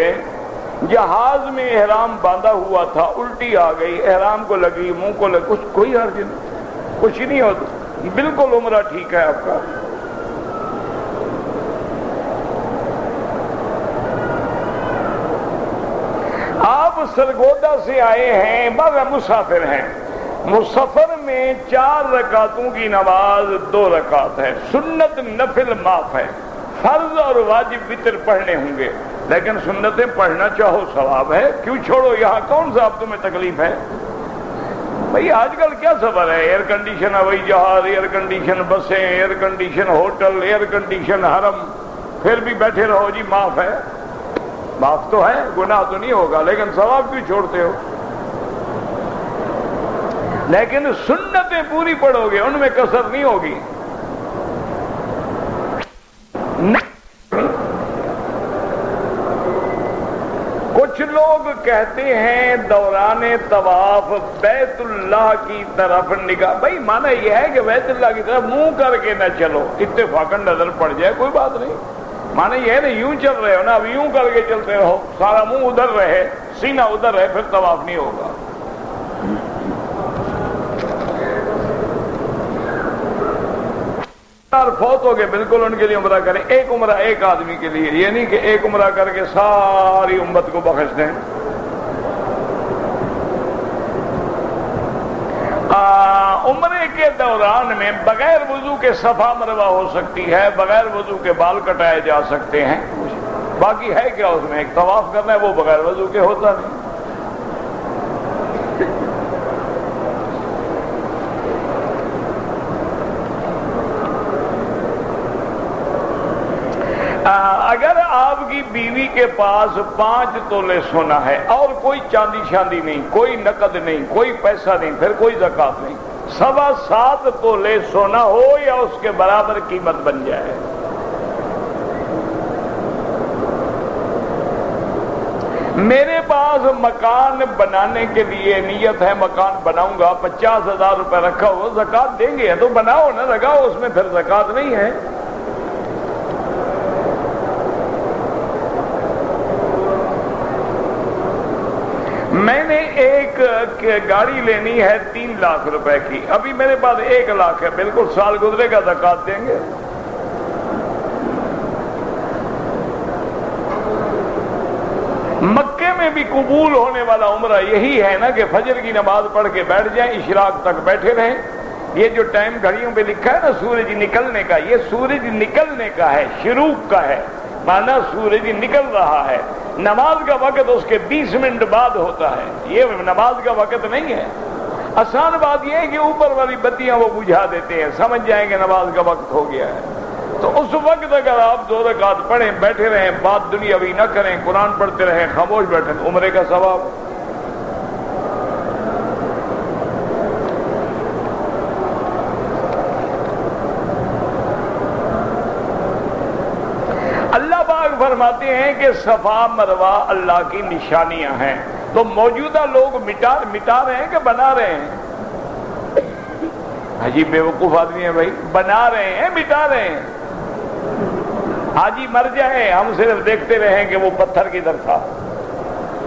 جہاز میں احرام باندھا ہوا تھا، الٹی آ گئی، احرام کو لگی، منہ کو لگی، کوئی حرج نہیں، کچھ نہیں ہوتا، بالکل عمرہ ٹھیک ہے آپ کا۔ آپ سرگودا سے آئے ہیں، بعض مسافر ہیں، مسافر میں 4 رکعتوں کی نماز 2 رکعت ہے، سنت نفل معاف ہے، فرض اور واجب وتر پڑھنے ہوں گے، لیکن سنتیں پڑھنا چاہو ثواب ہے، کیوں چھوڑو؟ یہاں کون سا اب تمہیں تکلیف ہے؟ بھئی آج کل کیا صبر ہے، ایئر کنڈیشن ہوائی جہاز، ایئر کنڈیشن بسیں، air condition hotel, air condition حرم، پھر بھی بیٹھے رہو جی معاف ہے۔ معاف تو ہے، گناہ تو نہیں ہوگا، لیکن ثواب کیوں چھوڑتے ہو؟ لیکن سنتیں پوری پڑھو گے، ان میں کسر نہیں ہوگی۔ کچھ لوگ کہتے ہیں دوران طواف بیت اللہ کی طرف نگاہ، بھائی مانا یہ ہے کہ بیت اللہ کی طرف منہ کر کے نہ چلو، اتفاقاً نظر پڑ جائے کوئی بات نہیں، مانے یہ نہیں یوں چل رہے ہو نا، اب یوں کر کے چلتے رہو، سارا منہ ادھر رہے، سینہ ادھر رہے، پھر طواف نہیں ہوگا۔ فوت ہو گئے بالکل ان کے لیے عمرہ کریں، ایک عمرہ ایک آدمی کے لیے، یہ نہیں کہ ایک عمرہ کر کے ساری امت کو بخش دیں۔ عمرے کے دوران میں بغیر وضو کے صفا مروہ ہو سکتی ہے، بغیر وضو کے بال کٹائے جا سکتے ہیں، باقی ہے کیا اس میں؟ ایک طواف کرنا ہے، وہ بغیر وضو کے ہوتا نہیں۔ اگر آپ کی بیوی کے پاس 5 تولے سونا ہے اور کوئی چاندی شاندی نہیں، کوئی نقد نہیں، کوئی پیسہ نہیں، پھر کوئی زکات نہیں، 7.25 تولے سونا ہو یا اس کے برابر قیمت بن جائے۔ میرے پاس مکان بنانے کے لیے نیت ہے، مکان بناؤں گا، 50,000 روپے رکھا ہو، زکات دیں گے تو بناؤ نہ، لگاؤ اس میں، پھر زکات نہیں ہے۔ میں نے ایک گاڑی لینی ہے 3 لاکھ روپے کی، ابھی میرے پاس 1 لاکھ ہے، بالکل سال گزرے گا زکات دیں گے؟ مکے میں بھی قبول ہونے والا عمرہ یہی ہے نا کہ فجر کی نماز پڑھ کے بیٹھ جائیں، اشراق تک بیٹھے رہیں۔ یہ جو ٹائم گھڑیوں پہ لکھا ہے نا سورج نکلنے کا، یہ سورج نکلنے کا ہے، شروق کا ہے، مانا سورج نکل رہا ہے، نماز کا وقت اس کے 20 منٹ بعد ہوتا ہے، یہ نماز کا وقت نہیں ہے۔ آسان بات یہ ہے کہ اوپر والی بتیاں وہ بجھا دیتے ہیں، سمجھ جائیں کہ نماز کا وقت ہو گیا ہے، تو اس وقت اگر آپ 2 رکعت پڑھیں، بیٹھے رہیں، بات دنیاوی نہ کریں، قرآن پڑھتے رہیں، خاموش بیٹھیں، عمرے کا ثواب۔ اللہ پاک فرماتے ہیں کہ صفا مروہ اللہ کی نشانیاں ہیں، تو موجودہ لوگ مٹا رہے ہیں کہ بنا رہے ہیں؟ حجی بیوقوف آدمی ہے بھائی، بنا رہے ہیں مٹا رہے ہیں؟ حاجی مر جائے ہم صرف دیکھتے رہیں کہ وہ پتھر کدھر تھا،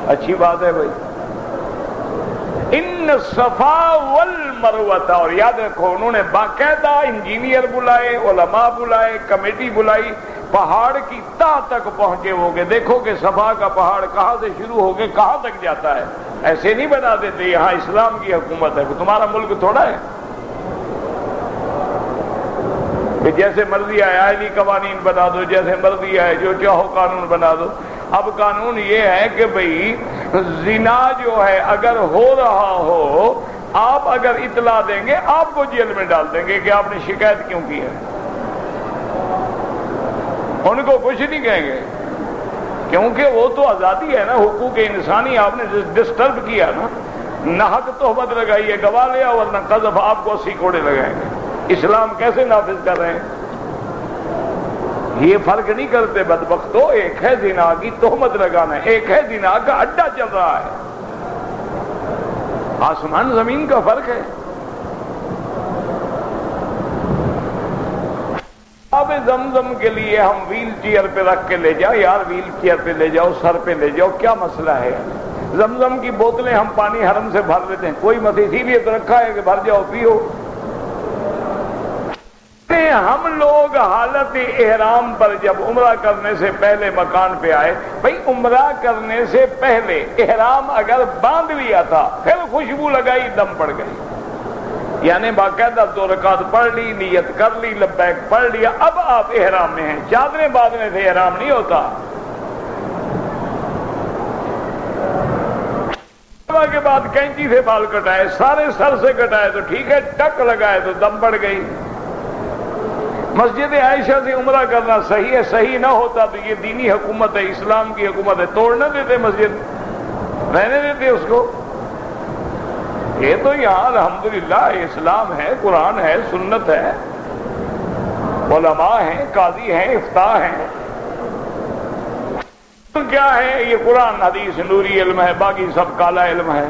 اچھی بات ہے بھائی۔ ان صفا والمروہ، اور یاد رکھو انہوں نے باقاعدہ انجینئر بلائے، علماء بلائے، کمیٹی بلائی، پہاڑ کی تہ تک پہنچے ہو گے، دیکھو کہ صفا کا پہاڑ کہاں سے شروع ہو کے کہاں تک جاتا ہے، ایسے نہیں بنا دیتے یہاں اسلام کی حکومت ہے، تمہارا ملک تھوڑا ہے کہ جیسے مرضی آئے آئینی قوانین بنا دو، جیسے مرضی آئے جو چاہو قانون بنا دو۔ اب قانون یہ ہے کہ بھئی زنا جو ہے اگر ہو رہا ہو، آپ اگر اطلاع دیں گے آپ کو جیل میں ڈال دیں گے کہ آپ نے شکایت کیوں کی ہے، ان کو کچھ نہیں کہیں گے، کیونکہ وہ تو آزادی ہے نا، حقوق انسانی آپ نے ڈسٹرب کیا نا، ناحق تہمت لگائی ہے، گواہ لیا ورنہ قذف آپ کو 80 کوڑے لگائیں گے۔ اسلام کیسے نافذ کر رہے ہیں؟ یہ فرق نہیں کرتے بدبختو، ایک ہے زنا کی تہمت لگانا، ایک ہے زنا کا اڈا چل رہا ہے، آسمان زمین کا فرق ہے۔ آب زمزم کے لیے ہم ویل چیئر پہ رکھ کے لے جاؤ، یار ویل چیئر پہ لے جاؤ، سر پہ لے جاؤ، کیا مسئلہ ہے؟ زمزم کی بوتلیں ہم پانی حرم سے بھر لیتے ہیں، کوئی مسئلہ، اسی لیے تو رکھا ہے کہ بھر جاؤ پیو۔ ہم لوگ حالت احرام پر جب عمرہ کرنے سے پہلے مکان پہ آئے، بھئی عمرہ کرنے سے پہلے احرام اگر باندھ لیا تھا، پھر خوشبو لگائی، دم پڑ گئی، یعنی باقاعدہ 2 رکعت پڑھ لی، نیت کر لی، لبیک پڑھ لیا، اب آپ احرام میں ہیں، چادریں باندھنے سے احرام نہیں ہوتا۔ کے بعد کینچی سے بال کٹائے، سارے سر سے کٹائے تو ٹھیک ہے، ٹک لگائے تو دم پڑ گئی۔ مسجد عائشہ سے عمرہ کرنا صحیح ہے، صحیح نہ ہوتا تو یہ دینی حکومت ہے، اسلام کی حکومت ہے، توڑ نہ دیتے مسجد، رہنے دیتے اس کو۔ یہ تو یہاں الحمدللہ اسلام ہے، قرآن ہے، سنت ہے، علماء ہیں، قاضی ہیں، افتاء ہیں، کیا ہے یہ قرآن حدیث نوری علم ہے، باقی سب کالا علم ہے۔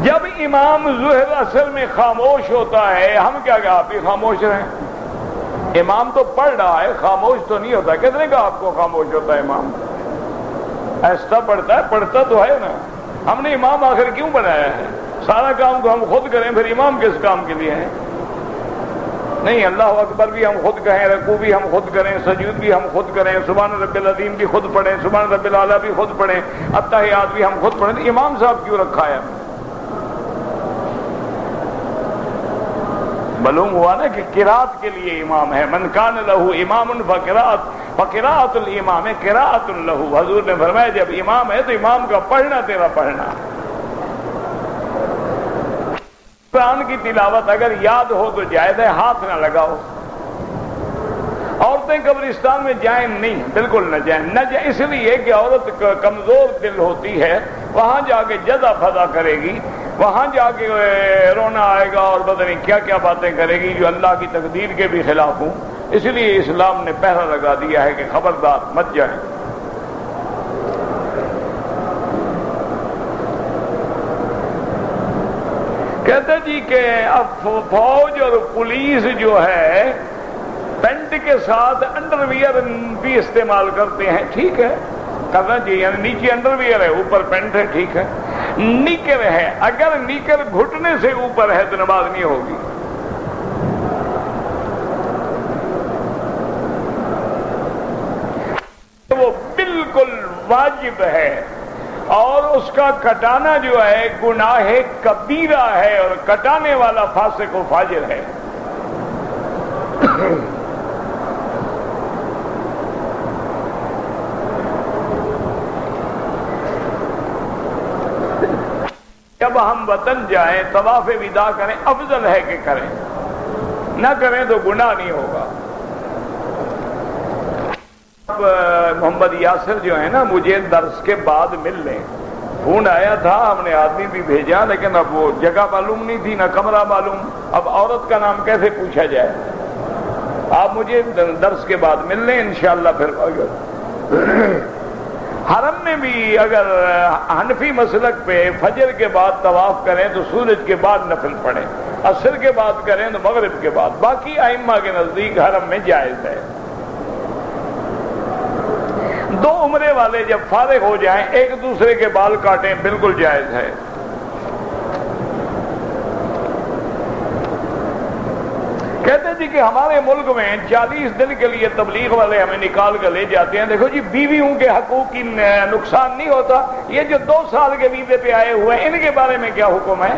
جب امام امام ظہر اصل میں خاموش ہوتا ہے، ہم کیا کہ آپ ہی خاموش رہیں؟ امام تو پڑھ رہا ہے، خاموش تو نہیں ہوتا۔ کتنے کا آپ کو خاموش ہوتا ہے امام؟ ایسا پڑھتا ہے، پڑھتا تو ہے نا۔ ہم نے امام آخر کیوں بنایا ہے؟ سارا کام تو ہم خود کریں، پھر امام کس کام کے لیے ہیں؟ نہیں، اللہ اکبر بھی ہم خود کہیں، رکوع بھی ہم خود کریں، سجود بھی ہم خود کریں، سبحان رب العظیم بھی خود پڑھیں، سبحان رب الاعلیٰ بھی خود پڑھیں، التحیات بھی ہم خود پڑھیں، تو امام صاحب کیوں رکھا ہے؟ معلوم ہوا نا کہ قرات کے لیے امام ہے۔ من کان لہ امام فقراءۃ الامام قراءۃ لہ۔ حضور نے فرمایا جب امام ہے تو امام کا پڑھنا تیرا پڑھنا۔ قرآن کی تلاوت اگر یاد ہو تو جائز ہے، ہاتھ نہ لگاؤ۔ عورتیں قبرستان میں جائیں نہیں، بالکل نہ جائیں، نہ جائیں اس لیے کہ عورت کمزور دل ہوتی ہے، وہاں جا کے جزا فضا کرے گی، وہاں جا کے رونا آئے گا اور پتہ نہیں کیا کیا باتیں کرے گی جو اللہ کی تقدیر کے بھی خلاف ہوں۔ اس لیے اسلام نے پہرا لگا دیا ہے کہ خبردار مت جائیں۔ کہتے جی کہ اب فوج اور پولیس جو ہے پینٹ کے ساتھ انڈر ویئر بھی استعمال کرتے ہیں، ٹھیک ہے کرنا چاہیے، یعنی نیچے انڈر ویئر ہے اوپر پینٹ ہے، ٹھیک ہے۔ نیکر ہے، اگر نیکر گھٹنے سے اوپر ہے تو نماز نہیں ہوگی۔ وہ بالکل واجب ہے، اور اس کا کٹانا جو ہے گناہ کبیرہ ہے، اور کٹانے والا فاسق و فاجر ہے۔ جب ہم وطن جائیں طواف وداع کریں، افضل ہے کہ کریں، نہ کریں تو گناہ نہیں ہوگا۔ محمد یاسر جو ہے نا مجھے درس کے بعد مل لیں، فون آیا تھا، ہم نے آدمی بھی بھیجا، لیکن اب وہ جگہ معلوم نہیں تھی، نہ کمرہ معلوم، اب عورت کا نام کیسے پوچھا جائے؟ آپ مجھے درس کے بعد مل لیں انشاءاللہ۔ پھر اگر حرم میں بھی اگر حنفی مسلک پہ فجر کے بعد طواف کریں تو سورج کے بعد نفل پڑھیں، عصر کے بعد کریں تو مغرب کے بعد، باقی ائمہ کے نزدیک حرم میں جائز ہے۔ دو عمرے والے جب فارغ ہو جائیں ایک دوسرے کے بال کاٹیں، بالکل جائز ہے۔ کہتے جی کہ ہمارے ملک میں 40 دن کے لیے تبلیغ والے ہمیں نکال کر لے جاتے ہیں، دیکھو جی بیویوں کے حقوق کی نقصان نہیں ہوتا، یہ جو 2 سال کے ویزے پہ آئے ہوئے ہیں ان کے بارے میں کیا حکم ہے؟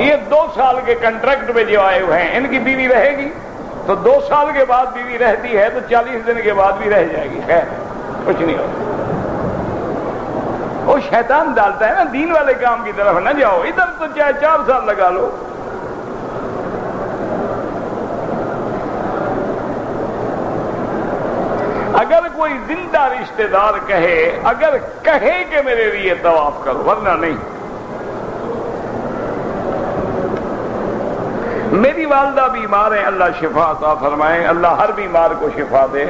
یہ 2 سال کے کنٹریکٹ پہ جو آئے ہوئے ہیں ان کی بیوی رہے گی تو 2 سال کے بعد بیوی رہتی ہے تو 40 دن کے بعد بھی رہ جائے گی، خیر کچھ نہیں ہوتا۔ وہ شیطان ڈالتا ہے نا، دین والے کام کی طرف نہ جاؤ، ادھر تو چاہے 4 سال لگا لو۔ اگر کوئی زندہ رشتہ دار کہے، اگر کہے کہ میرے لیے طواف کرو، ورنہ نہیں۔ میری والدہ بیمار ہیں، اللہ شفا عطا فرمائے، اللہ ہر بیمار کو شفا دے۔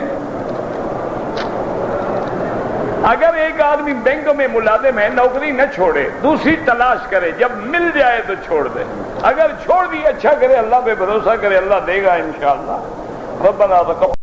اگر ایک آدمی بینک میں ملازم ہے، نوکری نہ چھوڑے، دوسری تلاش کرے، جب مل جائے تو چھوڑ دے، اگر چھوڑ دی اچھا کرے، اللہ پہ بھروسہ کرے، اللہ دے گا انشاءاللہ۔ ربنا تقبل